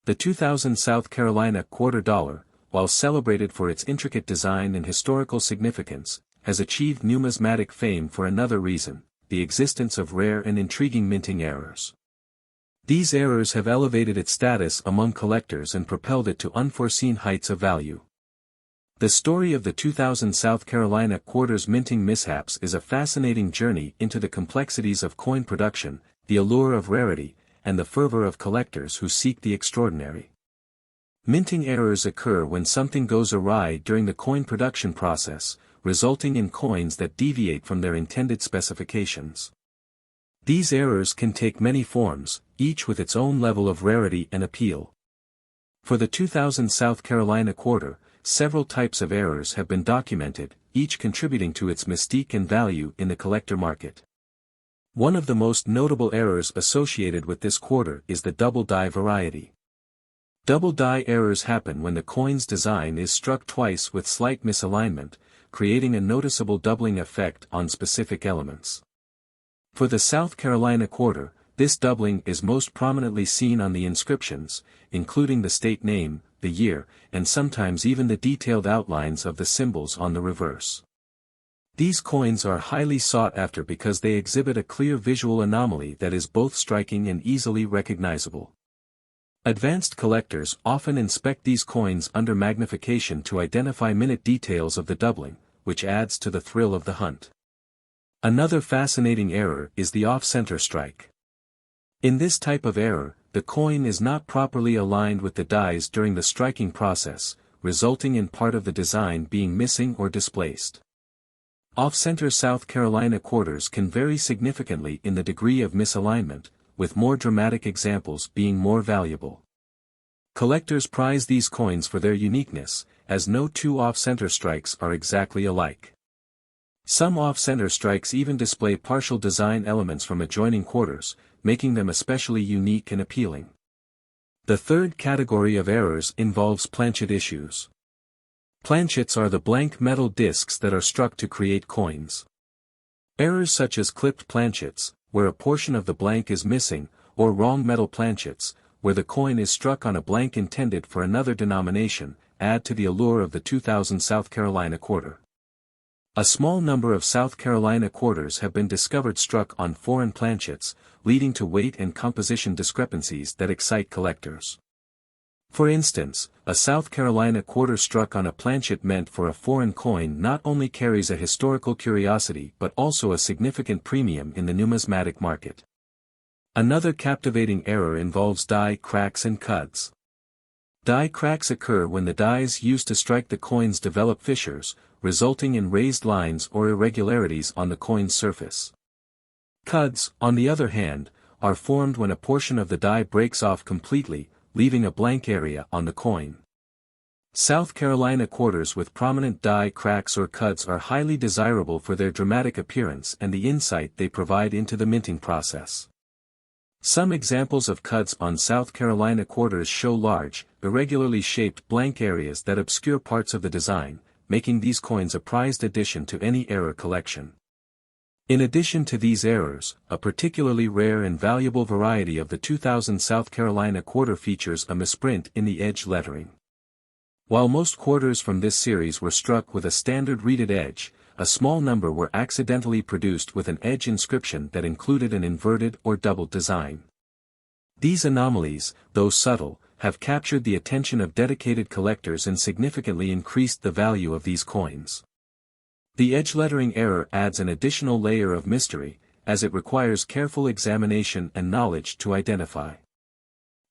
The 2000 South Carolina Quarter Dollar, while celebrated for its intricate design and historical significance, has achieved numismatic fame for another reason: the existence of rare and intriguing minting errors. These errors have elevated its status among collectors and propelled it to unforeseen heights of value. The story of the 2000 South Carolina Quarter's minting mishaps is a fascinating journey into the complexities of coin production, the allure of rarity, and the fervor of collectors who seek the extraordinary. Minting errors occur when something goes awry during the coin production process, resulting in coins that deviate from their intended specifications. These errors can take many forms, each with its own level of rarity and appeal. For the 2000 South Carolina Quarter, several types of errors have been documented, each contributing to its mystique and value in the collector market. One of the most notable errors associated with this quarter is the double die variety. Double die errors happen when the coin's design is struck twice with slight misalignment, creating a noticeable doubling effect on specific elements. For the South Carolina Quarter, this doubling is most prominently seen on the inscriptions, including the state name, the year, and sometimes even the detailed outlines of the symbols on the reverse. These coins are highly sought after because they exhibit a clear visual anomaly that is both striking and easily recognizable. Advanced collectors often inspect these coins under magnification to identify minute details of the doubling, which adds to the thrill of the hunt. Another fascinating error is the off-center strike. In this type of error, the coin is not properly aligned with the dies during the striking process, resulting in part of the design being missing or displaced. Off-center South Carolina quarters can vary significantly in the degree of misalignment, with more dramatic examples being more valuable. Collectors prize these coins for their uniqueness, as no two off-center strikes are exactly alike. Some off-center strikes even display partial design elements from adjoining quarters, making them especially unique and appealing. The third category of errors involves planchet issues. Planchets are the blank metal discs that are struck to create coins. Errors such as clipped planchets, where a portion of the blank is missing, or wrong metal planchets, where the coin is struck on a blank intended for another denomination, add to the allure of the 2000 South Carolina Quarter. A small number of South Carolina quarters have been discovered struck on foreign planchets, leading to weight and composition discrepancies that excite collectors. For instance, a South Carolina quarter struck on a planchet meant for a foreign coin not only carries a historical curiosity but also a significant premium in the numismatic market. Another captivating error involves die cracks and cuds. Die cracks occur when the dies used to strike the coins develop fissures, resulting in raised lines or irregularities on the coin's surface. Cuds, on the other hand, are formed when a portion of the die breaks off completely, leaving a blank area on the coin. South Carolina quarters with prominent die cracks or cuds are highly desirable for their dramatic appearance and the insight they provide into the minting process. Some examples of cuds on South Carolina quarters show large, irregularly shaped blank areas that obscure parts of the design, making these coins a prized addition to any error collection. In addition to these errors, a particularly rare and valuable variety of the 2000 South Carolina quarter features a misprint in the edge lettering. While most quarters from this series were struck with a standard reeded edge, a small number were accidentally produced with an edge inscription that included an inverted or doubled design. These anomalies, though subtle, have captured the attention of dedicated collectors and significantly increased the value of these coins. The edge lettering error adds an additional layer of mystery, as it requires careful examination and knowledge to identify.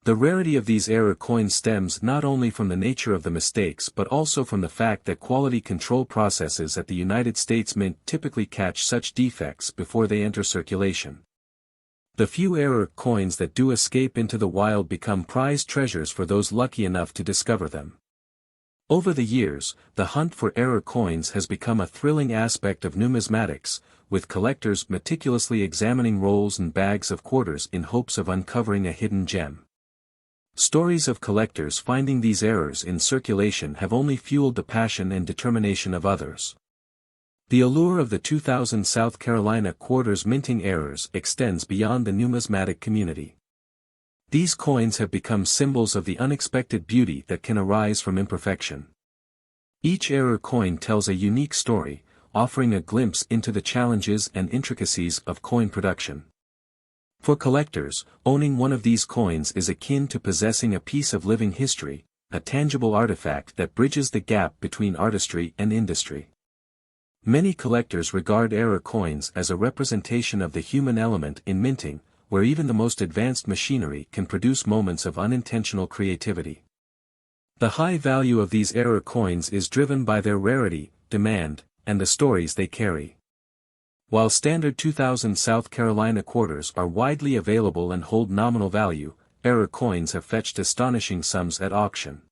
The rarity of these error coins stems not only from the nature of the mistakes but also from the fact that quality control processes at the United States Mint typically catch such defects before they enter circulation. The few error coins that do escape into the wild become prized treasures for those lucky enough to discover them. Over the years, the hunt for error coins has become a thrilling aspect of numismatics, with collectors meticulously examining rolls and bags of quarters in hopes of uncovering a hidden gem. Stories of collectors finding these errors in circulation have only fueled the passion and determination of others. The allure of the 2000 South Carolina quarters minting errors extends beyond the numismatic community. These coins have become symbols of the unexpected beauty that can arise from imperfection. Each error coin tells a unique story, offering a glimpse into the challenges and intricacies of coin production. For collectors, owning one of these coins is akin to possessing a piece of living history, a tangible artifact that bridges the gap between artistry and industry. Many collectors regard error coins as a representation of the human element in minting, where even the most advanced machinery can produce moments of unintentional creativity. The high value of these error coins is driven by their rarity, demand, and the stories they carry. While standard 2000 South Carolina quarters are widely available and hold nominal value, error coins have fetched astonishing sums at auction.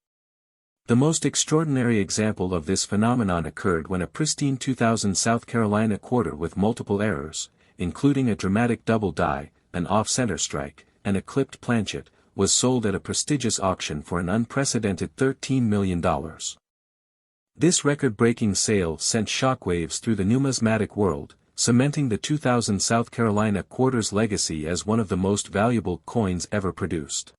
The most extraordinary example of this phenomenon occurred when a pristine 2000 South Carolina quarter with multiple errors, including a dramatic double die, an off-center strike, and a clipped planchet, was sold at a prestigious auction for an unprecedented $13 million. This record-breaking sale sent shockwaves through the numismatic world, cementing the 2000 South Carolina quarter's legacy as one of the most valuable coins ever produced.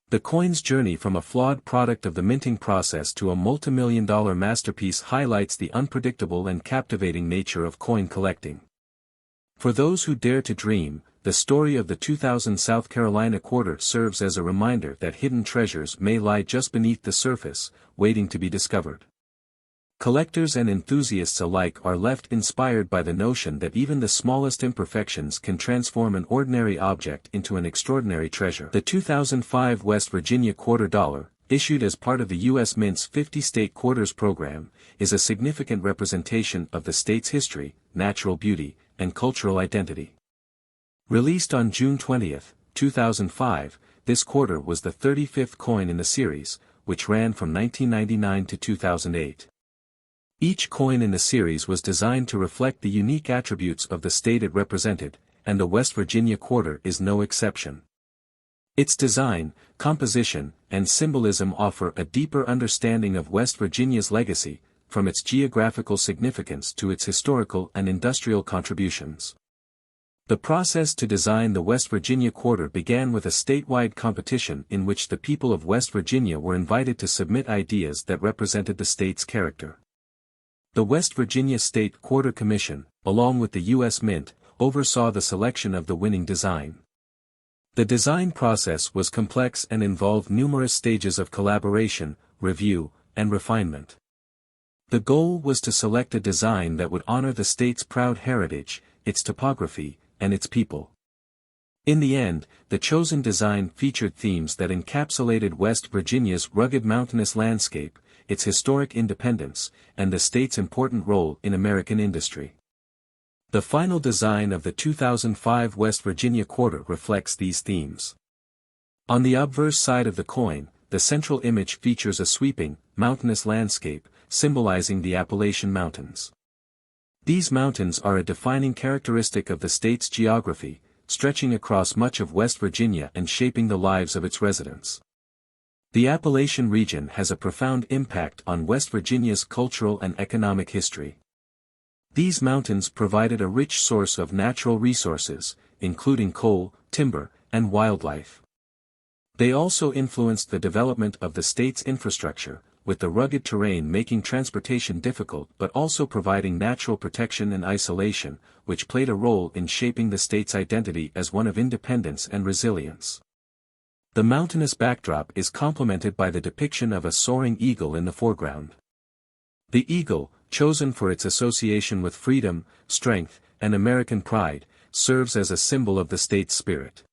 The coin's journey from a flawed product of the minting process to a multimillion-dollar masterpiece highlights the unpredictable and captivating nature of coin collecting. For those who dare to dream, the story of the 2000 South Carolina quarter serves as a reminder that hidden treasures may lie just beneath the surface, waiting to be discovered. Collectors and enthusiasts alike are left inspired by the notion that even the smallest imperfections can transform an ordinary object into an extraordinary treasure. The 2005 West Virginia quarter dollar, issued as part of the U.S. Mint's 50-state quarters program, is a significant representation of the state's history, natural beauty, and cultural identity. Released on June 20, 2005, this quarter was the 35th coin in the series, which ran from 1999 to 2008. Each coin in the series was designed to reflect the unique attributes of the state it represented, and the West Virginia quarter is no exception. Its design, composition, and symbolism offer a deeper understanding of West Virginia's legacy, from its geographical significance to its historical and industrial contributions. The process to design the West Virginia quarter began with a statewide competition in which the people of West Virginia were invited to submit ideas that represented the state's character. The West Virginia State Quarter Commission, along with the U.S. Mint, oversaw the selection of the winning design. The design process was complex and involved numerous stages of collaboration, review, and refinement. The goal was to select a design that would honor the state's proud heritage, its topography, and its people. In the end, the chosen design featured themes that encapsulated West Virginia's rugged mountainous landscape, its historic independence, and the state's important role in American industry. The final design of the 2005 West Virginia quarter reflects these themes. On the obverse side of the coin, the central image features a sweeping, mountainous landscape, symbolizing the Appalachian Mountains. These mountains are a defining characteristic of the state's geography, stretching across much of West Virginia and shaping the lives of its residents. The Appalachian region has a profound impact on West Virginia's cultural and economic history. These mountains provided a rich source of natural resources, including coal, timber, and wildlife. They also influenced the development of the state's infrastructure, with the rugged terrain making transportation difficult but also providing natural protection and isolation, which played a role in shaping the state's identity as one of independence and resilience. The mountainous backdrop is complemented by the depiction of a soaring eagle in the foreground. The eagle, chosen for its association with freedom, strength, and American pride, serves as a symbol of the state's spirit.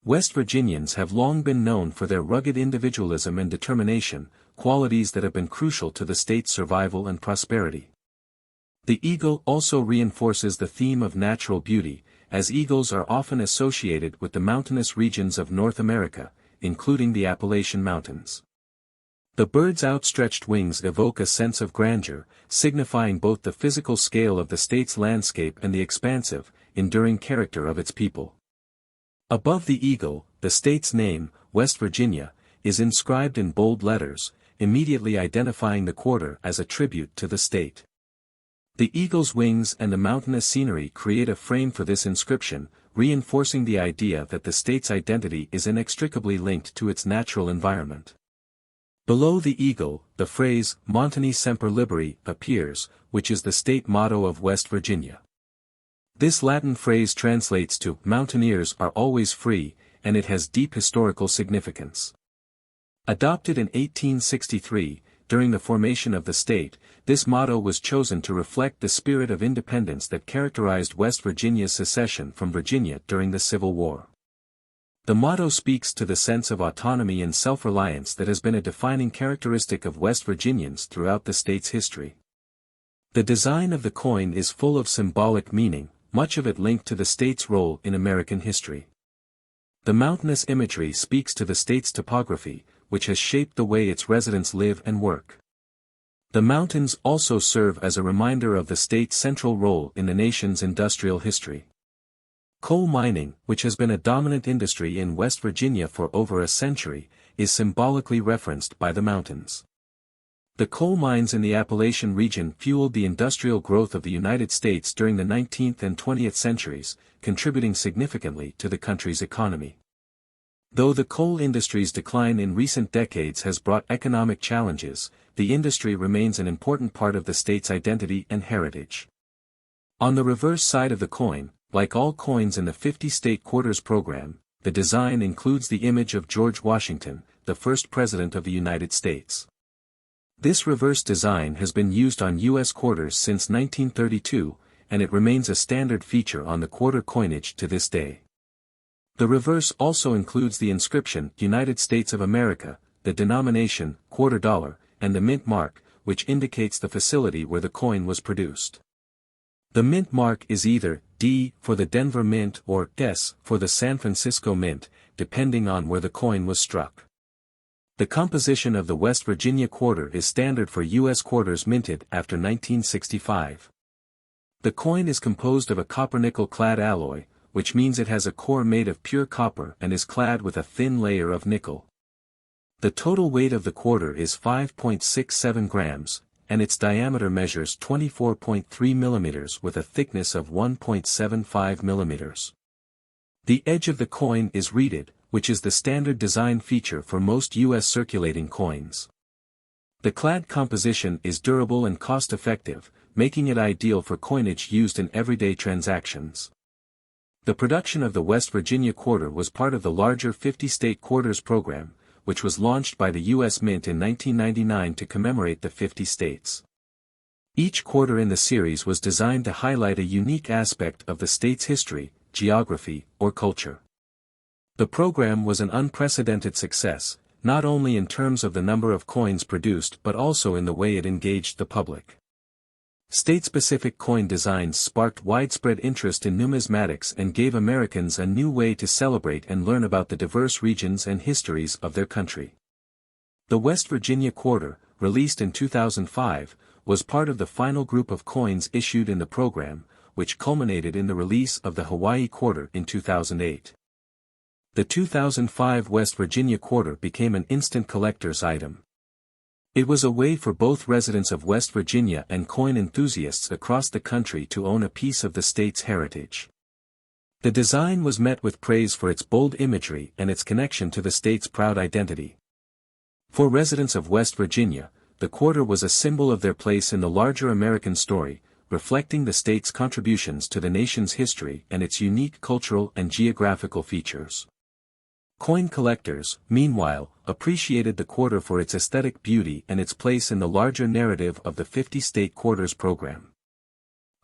West Virginians have long been known for their rugged individualism and determination, qualities that have been crucial to the state's survival and prosperity. The eagle also reinforces the theme of natural beauty, as eagles are often associated with the mountainous regions of North America, including the Appalachian Mountains. The bird's outstretched wings evoke a sense of grandeur, signifying both the physical scale of the state's landscape and the expansive, enduring character of its people. Above the eagle, the state's name, West Virginia, is inscribed in bold letters, immediately identifying the quarter as a tribute to the state. The eagle's wings and the mountainous scenery create a frame for this inscription, reinforcing the idea that the state's identity is inextricably linked to its natural environment. Below the eagle, the phrase, Montani Semper Liberi, appears, which is the state motto of West Virginia. This Latin phrase translates to, Mountaineers are always free, and it has deep historical significance. Adopted in 1863, during the formation of the state, this motto was chosen to reflect the spirit of independence that characterized West Virginia's secession from Virginia during the Civil War. The motto speaks to the sense of autonomy and self-reliance that has been a defining characteristic of West Virginians throughout the state's history. The design of the coin is full of symbolic meaning, much of it linked to the state's role in American history. The mountainous imagery speaks to the state's topography, which has shaped the way its residents live and work. The mountains also serve as a reminder of the state's central role in the nation's industrial history. Coal mining, which has been a dominant industry in West Virginia for over a century, is symbolically referenced by the mountains. The coal mines in the Appalachian region fueled the industrial growth of the United States during the 19th and 20th centuries, contributing significantly to the country's economy. Though the coal industry's decline in recent decades has brought economic challenges, the industry remains an important part of the state's identity and heritage. On the reverse side of the coin, like all coins in the 50-state quarters program, the design includes the image of George Washington, the first President of the United States. This reverse design has been used on U.S. quarters since 1932, and it remains a standard feature on the quarter coinage to this day. The reverse also includes the inscription, United States of America, the denomination, quarter dollar, and the mint mark, which indicates the facility where the coin was produced. The mint mark is either D for the Denver Mint or S for the San Francisco Mint, depending on where the coin was struck. The composition of the West Virginia quarter is standard for U.S. quarters minted after 1965. The coin is composed of a copper-nickel clad alloy, which means it has a core made of pure copper and is clad with a thin layer of nickel. The total weight of the quarter is 5.67 grams, and its diameter measures 24.3 millimeters with a thickness of 1.75 millimeters. The edge of the coin is reeded, which is the standard design feature for most U.S. circulating coins. The clad composition is durable and cost-effective, making it ideal for coinage used in everyday transactions. The production of the West Virginia quarter was part of the larger 50-state quarters program, which was launched by the U.S. Mint in 1999 to commemorate the 50 states. Each quarter in the series was designed to highlight a unique aspect of the state's history, geography, or culture. The program was an unprecedented success, not only in terms of the number of coins produced but also in the way it engaged the public. State-specific coin designs sparked widespread interest in numismatics and gave Americans a new way to celebrate and learn about the diverse regions and histories of their country. The West Virginia quarter, released in 2005, was part of the final group of coins issued in the program, which culminated in the release of the Hawaii quarter in 2008. The 2005 West Virginia quarter became an instant collector's item. It was a way for both residents of West Virginia and coin enthusiasts across the country to own a piece of the state's heritage. The design was met with praise for its bold imagery and its connection to the state's proud identity. For residents of West Virginia, the quarter was a symbol of their place in the larger American story, reflecting the state's contributions to the nation's history and its unique cultural and geographical features. Coin collectors, meanwhile, appreciated the quarter for its aesthetic beauty and its place in the larger narrative of the 50-state quarters program.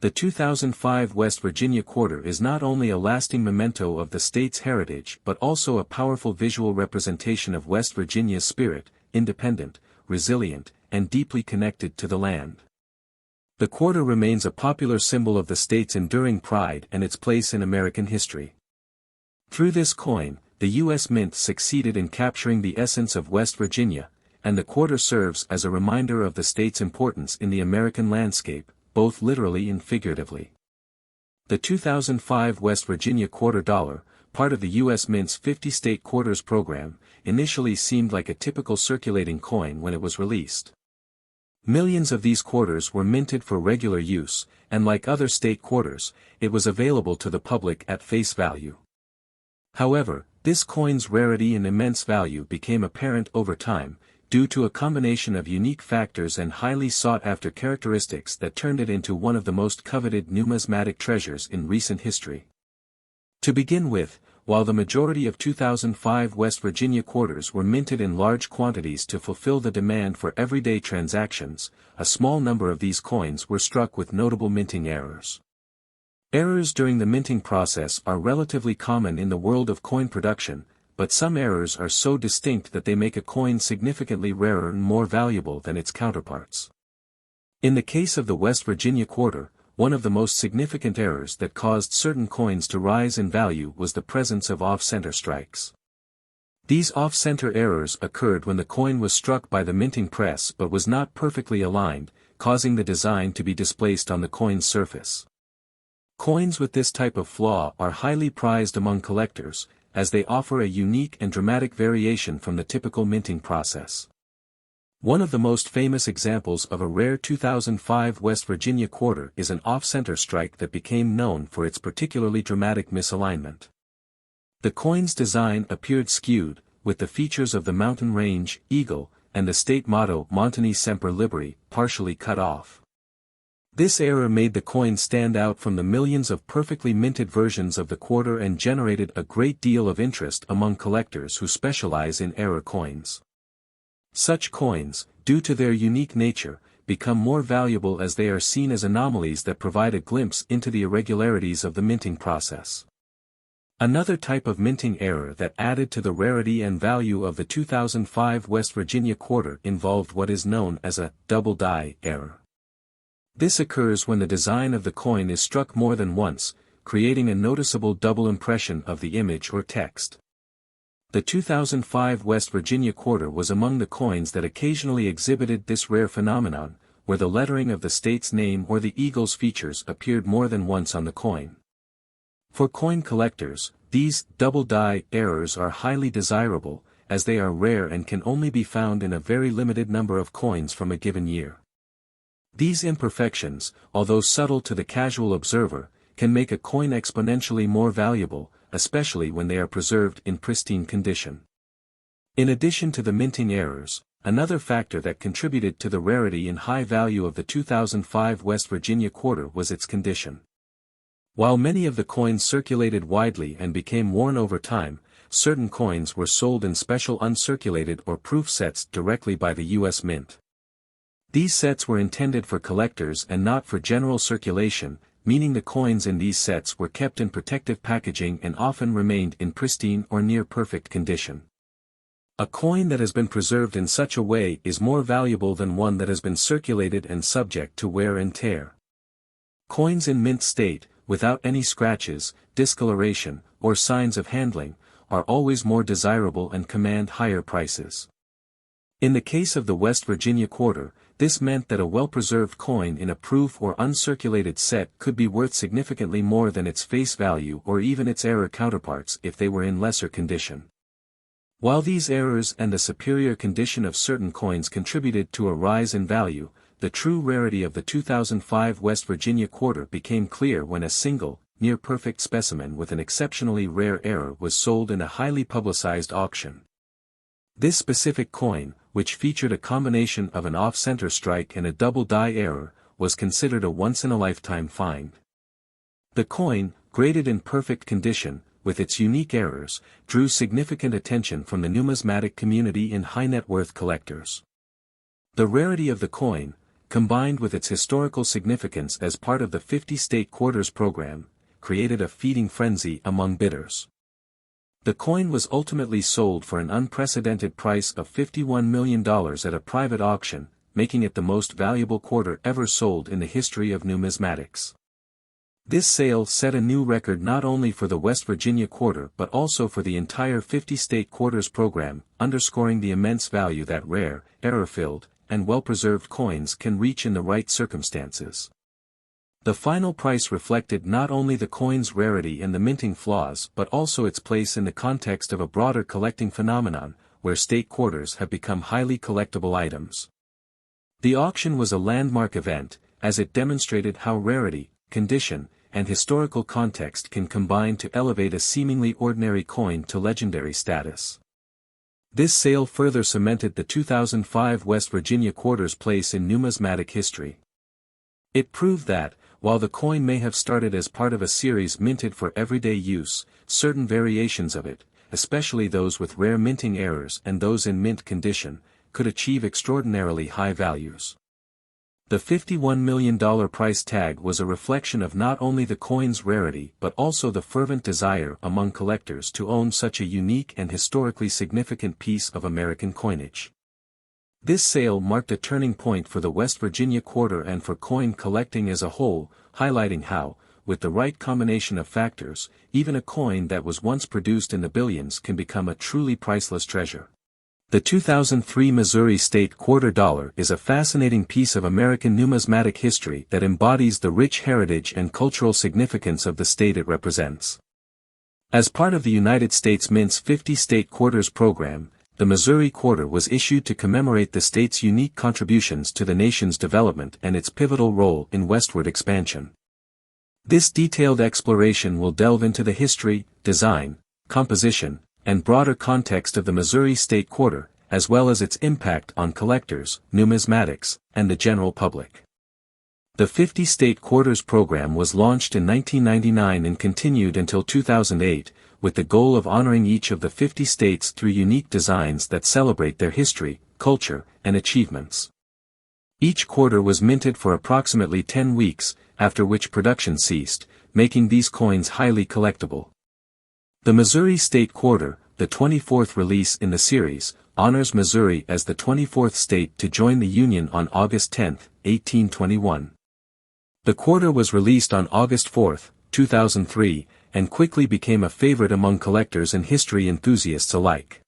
The 2005 West Virginia quarter is not only a lasting memento of the state's heritage but also a powerful visual representation of West Virginia's spirit, independent, resilient, and deeply connected to the land. The quarter remains a popular symbol of the state's enduring pride and its place in American history. Through this coin, the U.S. Mint succeeded in capturing the essence of West Virginia, and the quarter serves as a reminder of the state's importance in the American landscape, both literally and figuratively. The 2005 West Virginia quarter dollar, part of the U.S. Mint's 50-state quarters program, initially seemed like a typical circulating coin when it was released. Millions of these quarters were minted for regular use, and like other state quarters, it was available to the public at face value. However, this coin's rarity and immense value became apparent over time, due to a combination of unique factors and highly sought-after characteristics that turned it into one of the most coveted numismatic treasures in recent history. To begin with, while the majority of 2005 West Virginia quarters were minted in large quantities to fulfill the demand for everyday transactions, a small number of these coins were struck with notable minting errors. Errors during the minting process are relatively common in the world of coin production, but some errors are so distinct that they make a coin significantly rarer and more valuable than its counterparts. In the case of the West Virginia quarter, one of the most significant errors that caused certain coins to rise in value was the presence of off-center strikes. These off-center errors occurred when the coin was struck by the minting press but was not perfectly aligned, causing the design to be displaced on the coin's surface. Coins with this type of flaw are highly prized among collectors, as they offer a unique and dramatic variation from the typical minting process. One of the most famous examples of a rare 2005 West Virginia quarter is an off-center strike that became known for its particularly dramatic misalignment. The coin's design appeared skewed, with the features of the mountain range, eagle, and the state motto Montani Semper Liberi, partially cut off. This error made the coin stand out from the millions of perfectly minted versions of the quarter and generated a great deal of interest among collectors who specialize in error coins. Such coins, due to their unique nature, become more valuable as they are seen as anomalies that provide a glimpse into the irregularities of the minting process. Another type of minting error that added to the rarity and value of the 2005 West Virginia quarter involved what is known as a double die error. This occurs when the design of the coin is struck more than once, creating a noticeable double impression of the image or text. The 2005 West Virginia quarter was among the coins that occasionally exhibited this rare phenomenon, where the lettering of the state's name or the eagle's features appeared more than once on the coin. For coin collectors, these double die errors are highly desirable, as they are rare and can only be found in a very limited number of coins from a given year. These imperfections, although subtle to the casual observer, can make a coin exponentially more valuable, especially when they are preserved in pristine condition. In addition to the minting errors, another factor that contributed to the rarity and high value of the 2005 West Virginia quarter was its condition. While many of the coins circulated widely and became worn over time, certain coins were sold in special uncirculated or proof sets directly by the U.S. Mint. These sets were intended for collectors and not for general circulation, meaning the coins in these sets were kept in protective packaging and often remained in pristine or near-perfect condition. A coin that has been preserved in such a way is more valuable than one that has been circulated and subject to wear and tear. Coins in mint state, without any scratches, discoloration, or signs of handling, are always more desirable and command higher prices. In the case of the West Virginia quarter, this meant that a well-preserved coin in a proof or uncirculated set could be worth significantly more than its face value or even its error counterparts if they were in lesser condition. While these errors and the superior condition of certain coins contributed to a rise in value, the true rarity of the 2005 West Virginia quarter became clear when a single, near-perfect specimen with an exceptionally rare error was sold in a highly publicized auction. This specific coin, which featured a combination of an off-center strike and a double die error, was considered a once-in-a-lifetime find. The coin, graded in perfect condition, with its unique errors, drew significant attention from the numismatic community and high-net-worth collectors. The rarity of the coin, combined with its historical significance as part of the 50-state quarters program, created a feeding frenzy among bidders. The coin was ultimately sold for an unprecedented price of $51 million at a private auction, making it the most valuable quarter ever sold in the history of numismatics. This sale set a new record not only for the West Virginia quarter but also for the entire 50-state quarters program, underscoring the immense value that rare, error-filled, and well-preserved coins can reach in the right circumstances. The final price reflected not only the coin's rarity and the minting flaws but also its place in the context of a broader collecting phenomenon, where state quarters have become highly collectible items. The auction was a landmark event, as it demonstrated how rarity, condition, and historical context can combine to elevate a seemingly ordinary coin to legendary status. This sale further cemented the 2005 West Virginia quarter's place in numismatic history. It proved that, while the coin may have started as part of a series minted for everyday use, certain variations of it, especially those with rare minting errors and those in mint condition, could achieve extraordinarily high values. The $51 million price tag was a reflection of not only the coin's rarity but also the fervent desire among collectors to own such a unique and historically significant piece of American coinage. This sale marked a turning point for the West Virginia quarter and for coin collecting as a whole, highlighting how, with the right combination of factors, even a coin that was once produced in the billions can become a truly priceless treasure. The 2003 Missouri State Quarter Dollar is a fascinating piece of American numismatic history that embodies the rich heritage and cultural significance of the state it represents. As part of the United States Mint's 50 State Quarters program, the Missouri Quarter was issued to commemorate the state's unique contributions to the nation's development and its pivotal role in westward expansion. This detailed exploration will delve into the history, design, composition, and broader context of the Missouri State Quarter, as well as its impact on collectors, numismatics, and the general public. The 50 State Quarters program was launched in 1999 and continued until 2008, with the goal of honoring each of the 50 states through unique designs that celebrate their history, culture, and achievements. Each quarter was minted for approximately 10 weeks, after which production ceased, making these coins highly collectible. The Missouri State Quarter, the 24th release in the series, honors Missouri as the 24th state to join the Union on August 10, 1821. The quarter was released on August 4, 2003, and quickly became a favorite among collectors and history enthusiasts alike.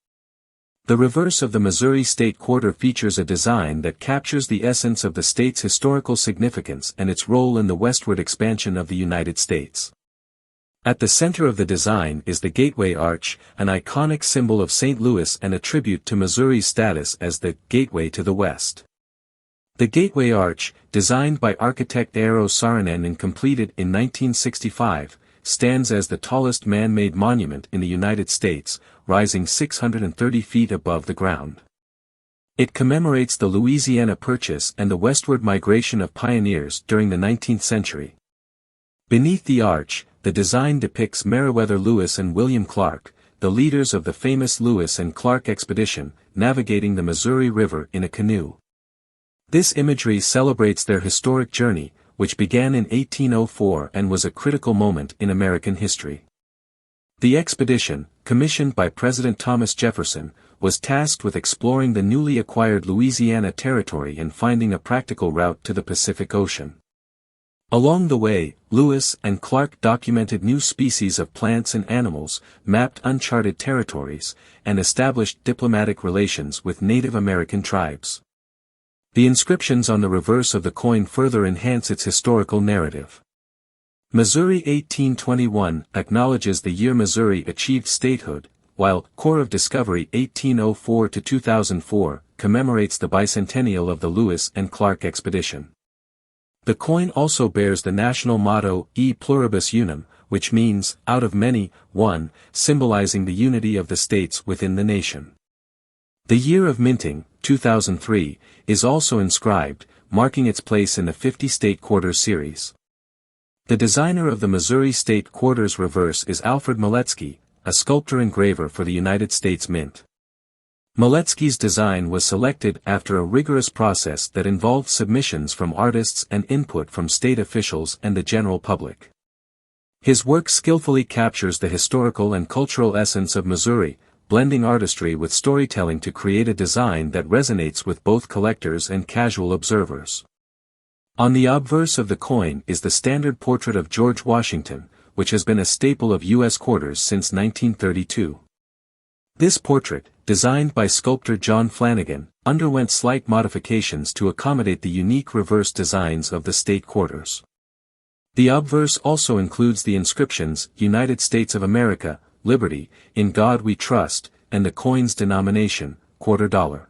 The reverse of the Missouri State Quarter features a design that captures the essence of the state's historical significance and its role in the westward expansion of the United States. At the center of the design is the Gateway Arch, an iconic symbol of St. Louis and a tribute to Missouri's status as the gateway to the West. The Gateway Arch, designed by architect Eero Saarinen and completed in 1965, stands as the tallest man-made monument in the United States, rising 630 feet above the ground. It commemorates the Louisiana Purchase and the westward migration of pioneers during the 19th century. Beneath the arch, the design depicts Meriwether Lewis and William Clark, the leaders of the famous Lewis and Clark expedition, navigating the Missouri River in a canoe. This imagery celebrates their historic journey, which began in 1804 and was a critical moment in American history. The expedition, commissioned by President Thomas Jefferson, was tasked with exploring the newly acquired Louisiana Territory and finding a practical route to the Pacific Ocean. Along the way, Lewis and Clark documented new species of plants and animals, mapped uncharted territories, and established diplomatic relations with Native American tribes. The inscriptions on the reverse of the coin further enhance its historical narrative. Missouri 1821 acknowledges the year Missouri achieved statehood, while Corps of Discovery 1804 to 2004 commemorates the bicentennial of the Lewis and Clark expedition. The coin also bears the national motto E pluribus unum, which means, out of many, one, symbolizing the unity of the states within the nation. The year of minting, 2003, is also inscribed, marking its place in the 50 State Quarters series. The designer of the Missouri State Quarters reverse is Alfred Maletsky, a sculptor-engraver for the United States Mint. Maletsky's design was selected after a rigorous process that involved submissions from artists and input from state officials and the general public. His work skillfully captures the historical and cultural essence of Missouri, blending artistry with storytelling to create a design that resonates with both collectors and casual observers. On the obverse of the coin is the standard portrait of George Washington, which has been a staple of U.S. quarters since 1932. This portrait, designed by sculptor John Flanagan, underwent slight modifications to accommodate the unique reverse designs of the state quarters. The obverse also includes the inscriptions, United States of America, Liberty, In God We Trust, and the coin's denomination, quarter dollar.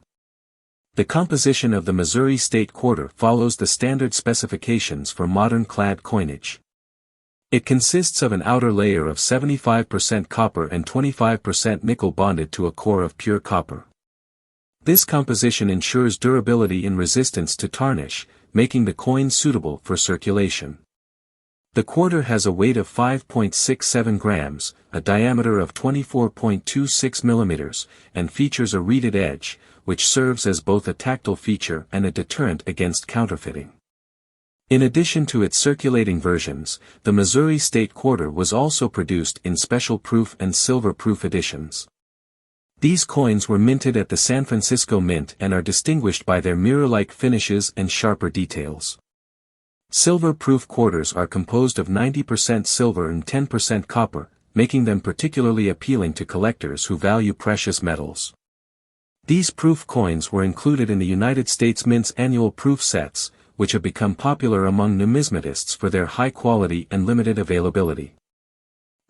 The composition of the Missouri State Quarter follows the standard specifications for modern clad coinage. It consists of an outer layer of 75% copper and 25% nickel bonded to a core of pure copper. This composition ensures durability and resistance to tarnish, making the coin suitable for circulation. The quarter has a weight of 5.67 grams, a diameter of 24.26 millimeters, and features a reeded edge, which serves as both a tactile feature and a deterrent against counterfeiting. In addition to its circulating versions, the Missouri State Quarter was also produced in special proof and silver proof editions. These coins were minted at the San Francisco Mint and are distinguished by their mirror-like finishes and sharper details. Silver-proof quarters are composed of 90% silver and 10% copper, making them particularly appealing to collectors who value precious metals. These proof coins were included in the United States Mint's annual proof sets, which have become popular among numismatists for their high quality and limited availability.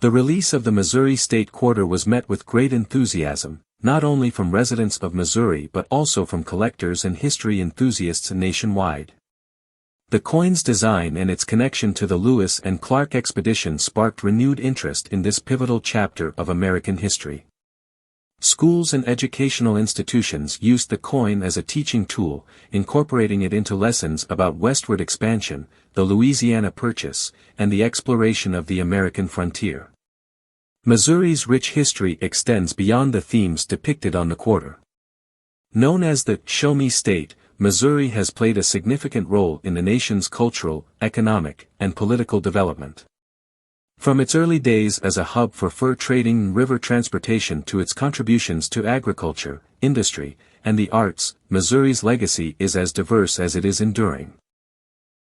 The release of the Missouri State Quarter was met with great enthusiasm, not only from residents of Missouri but also from collectors and history enthusiasts nationwide. The coin's design and its connection to the Lewis and Clark expedition sparked renewed interest in this pivotal chapter of American history. Schools and educational institutions used the coin as a teaching tool, incorporating it into lessons about westward expansion, the Louisiana Purchase, and the exploration of the American frontier. Missouri's rich history extends beyond the themes depicted on the quarter. Known as the Show Me State, Missouri has played a significant role in the nation's cultural, economic, and political development. From its early days as a hub for fur trading and river transportation to its contributions to agriculture, industry, and the arts, Missouri's legacy is as diverse as it is enduring.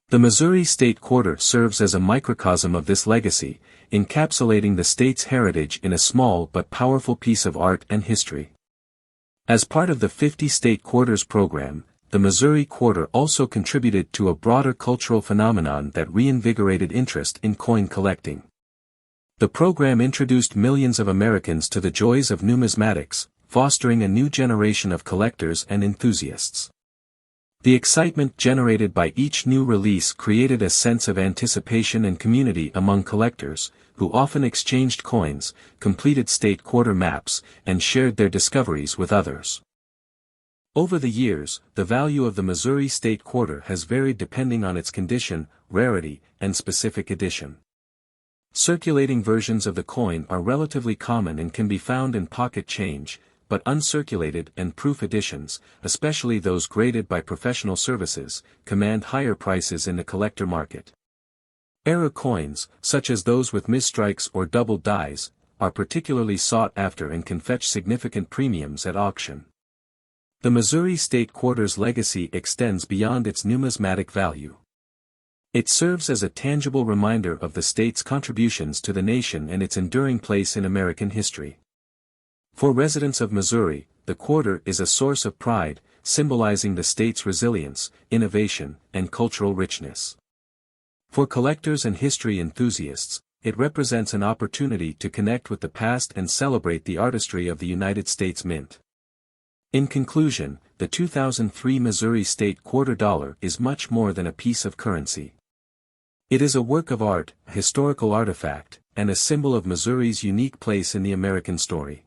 The Missouri State Quarter serves as a microcosm of this legacy, encapsulating the state's heritage in a small but powerful piece of art and history. As part of the 50 State Quarters program, the Missouri Quarter also contributed to a broader cultural phenomenon that reinvigorated interest in coin collecting. The program introduced millions of Americans to the joys of numismatics, fostering a new generation of collectors and enthusiasts. The excitement generated by each new release created a sense of anticipation and community among collectors, who often exchanged coins, completed state quarter maps, and shared their discoveries with others. Over the years, the value of the Missouri State Quarter has varied depending on its condition, rarity, and specific edition. Circulating versions of the coin are relatively common and can be found in pocket change, but uncirculated and proof editions, especially those graded by professional services, command higher prices in the collector market. Error coins, such as those with misstrikes or doubled dies, are particularly sought after and can fetch significant premiums at auction. The Missouri State Quarter's legacy extends beyond its numismatic value. It serves as a tangible reminder of the state's contributions to the nation and its enduring place in American history. For residents of Missouri, the quarter is a source of pride, symbolizing the state's resilience, innovation, and cultural richness. For collectors and history enthusiasts, it represents an opportunity to connect with the past and celebrate the artistry of the United States Mint. In conclusion, the 2003 Missouri State Quarter Dollar is much more than a piece of currency. It is a work of art, a historical artifact, and a symbol of Missouri's unique place in the American story.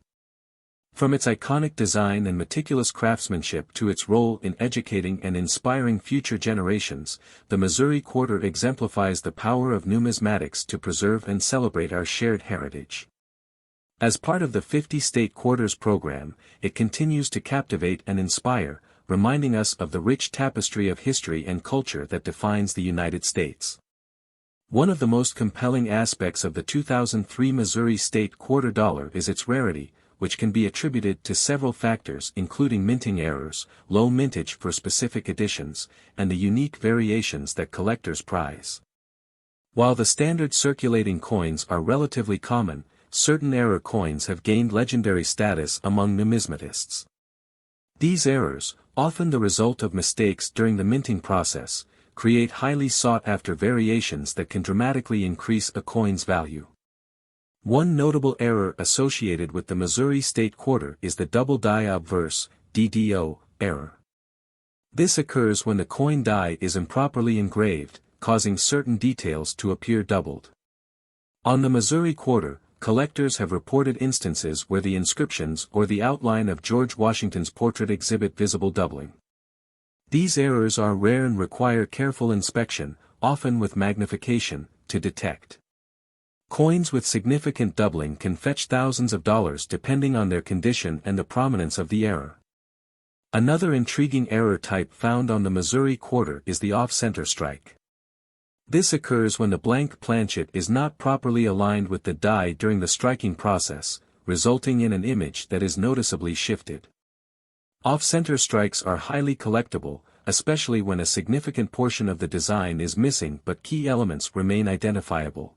From its iconic design and meticulous craftsmanship to its role in educating and inspiring future generations, the Missouri Quarter exemplifies the power of numismatics to preserve and celebrate our shared heritage. As part of the 50 State Quarters program, it continues to captivate and inspire, reminding us of the rich tapestry of history and culture that defines the United States. One of the most compelling aspects of the 2003 Missouri State Quarter Dollar is its rarity, which can be attributed to several factors including minting errors, low mintage for specific editions, and the unique variations that collectors prize. While the standard circulating coins are relatively common, certain error coins have gained legendary status among numismatists. These errors, often the result of mistakes during the minting process, create highly sought-after variations that can dramatically increase a coin's value. One notable error associated with the Missouri State Quarter is the double die obverse, DDO, error. This occurs when the coin die is improperly engraved, causing certain details to appear doubled. On the Missouri Quarter, collectors have reported instances where the inscriptions or the outline of George Washington's portrait exhibit visible doubling. These errors are rare and require careful inspection, often with magnification, to detect. Coins with significant doubling can fetch thousands of dollars depending on their condition and the prominence of the error. Another intriguing error type found on the Missouri Quarter is the off-center strike. This occurs when the blank planchet is not properly aligned with the die during the striking process, resulting in an image that is noticeably shifted. Off-center strikes are highly collectible, especially when a significant portion of the design is missing but key elements remain identifiable.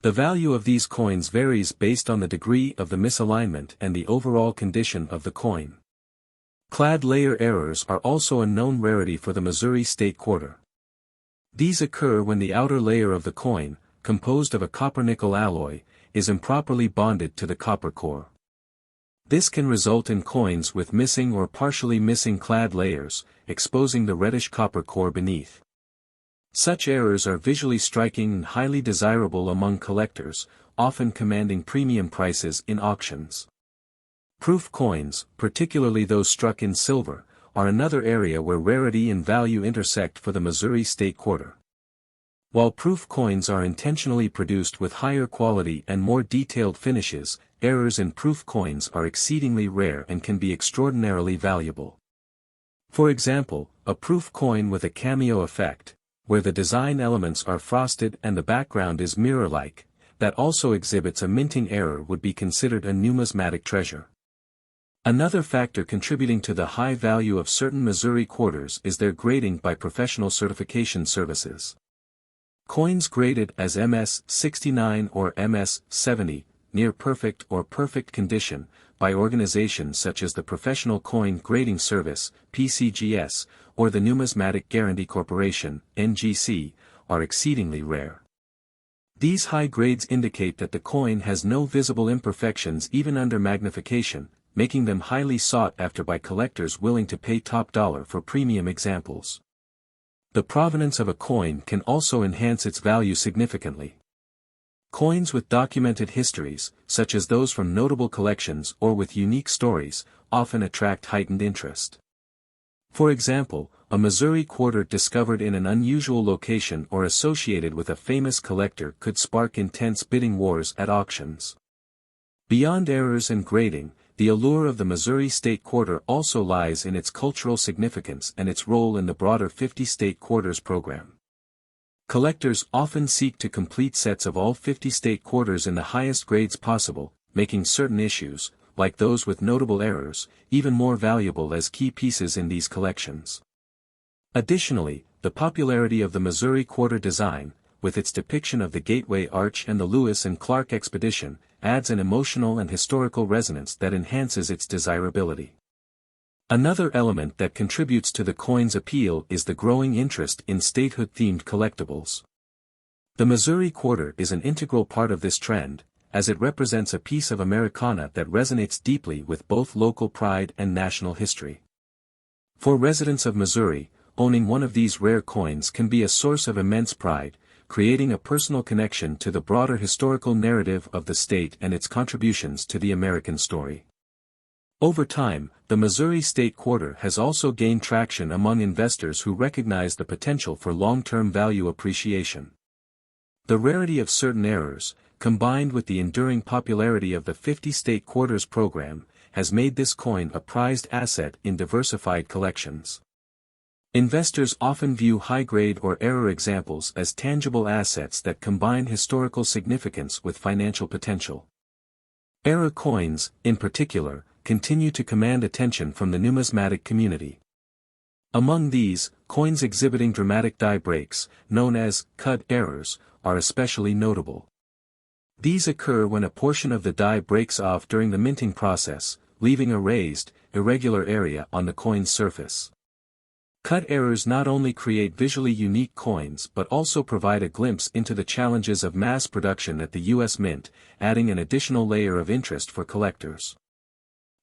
The value of these coins varies based on the degree of the misalignment and the overall condition of the coin. Clad layer errors are also a known rarity for the Missouri State Quarter. These occur when the outer layer of the coin, composed of a copper-nickel alloy, is improperly bonded to the copper core. This can result in coins with missing or partially missing clad layers, exposing the reddish copper core beneath. Such errors are visually striking and highly desirable among collectors, often commanding premium prices in auctions. Proof coins, particularly those struck in silver, are another area where rarity and value intersect for the Missouri State Quarter. While proof coins are intentionally produced with higher quality and more detailed finishes, errors in proof coins are exceedingly rare and can be extraordinarily valuable. For example, a proof coin with a cameo effect, where the design elements are frosted and the background is mirror-like, that also exhibits a minting error would be considered a numismatic treasure. Another factor contributing to the high value of certain Missouri quarters is their grading by professional certification services. Coins graded as MS-69 or MS-70, near perfect or perfect condition, by organizations such as the Professional Coin Grading Service, PCGS, or the Numismatic Guarantee Corporation, NGC, are exceedingly rare. These high grades indicate that the coin has no visible imperfections even under magnification, making them highly sought after by collectors willing to pay top dollar for premium examples. The provenance of a coin can also enhance its value significantly. Coins with documented histories, such as those from notable collections or with unique stories, often attract heightened interest. For example, a Missouri quarter discovered in an unusual location or associated with a famous collector could spark intense bidding wars at auctions. Beyond errors and grading, the allure of the Missouri State Quarter also lies in its cultural significance and its role in the broader 50 State Quarters program. Collectors often seek to complete sets of all 50 state quarters in the highest grades possible, making certain issues, like those with notable errors, even more valuable as key pieces in these collections. Additionally, the popularity of the Missouri Quarter design, with its depiction of the Gateway Arch and the Lewis and Clark expedition, adds an emotional and historical resonance that enhances its desirability. Another element that contributes to the coin's appeal is the growing interest in statehood-themed collectibles. The Missouri Quarter is an integral part of this trend, as it represents a piece of Americana that resonates deeply with both local pride and national history. For residents of Missouri, owning one of these rare coins can be a source of immense pride, creating a personal connection to the broader historical narrative of the state and its contributions to the American story. Over time, the Missouri State Quarter has also gained traction among investors who recognize the potential for long-term value appreciation. The rarity of certain errors, combined with the enduring popularity of the 50 State Quarters program, has made this coin a prized asset in diversified collections. Investors often view high-grade or error examples as tangible assets that combine historical significance with financial potential. Error coins, in particular, continue to command attention from the numismatic community. Among these, coins exhibiting dramatic die breaks, known as cut errors, are especially notable. These occur when a portion of the die breaks off during the minting process, leaving a raised, irregular area on the coin's surface. Cut errors not only create visually unique coins but also provide a glimpse into the challenges of mass production at the U.S. Mint, adding an additional layer of interest for collectors.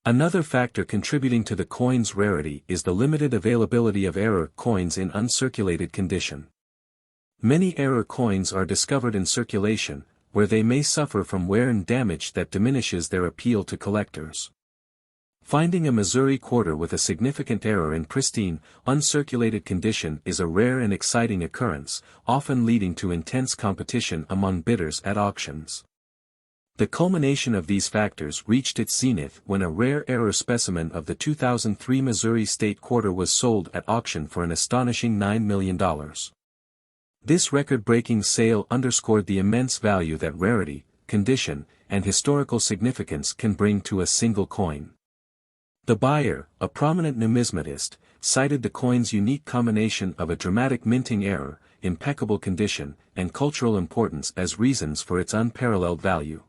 Another factor contributing to the coin's rarity is the limited availability of error coins in uncirculated condition. Many error coins are discovered in circulation, where they may suffer from wear and damage that diminishes their appeal to collectors. Finding a Missouri quarter with a significant error in pristine, uncirculated condition is a rare and exciting occurrence, often leading to intense competition among bidders at auctions. The culmination of these factors reached its zenith when a rare error specimen of the 2003 Missouri State Quarter was sold at auction for an astonishing $9 million. This record-breaking sale underscored the immense value that rarity, condition, and historical significance can bring to a single coin. The buyer, a prominent numismatist, cited the coin's unique combination of a dramatic minting error, impeccable condition, and cultural importance as reasons for its unparalleled value.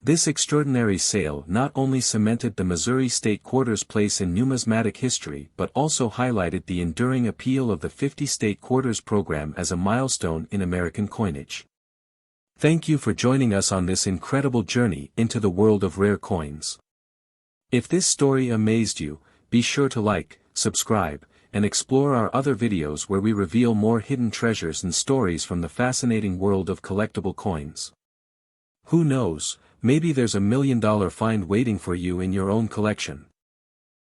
This extraordinary sale not only cemented the Missouri State Quarter's place in numismatic history but also highlighted the enduring appeal of the 50 State Quarters program as a milestone in American coinage. Thank you for joining us on this incredible journey into the world of rare coins. If this story amazed you, be sure to like, subscribe, and explore our other videos where we reveal more hidden treasures and stories from the fascinating world of collectible coins. Who knows, maybe there's $1 million find waiting for you in your own collection.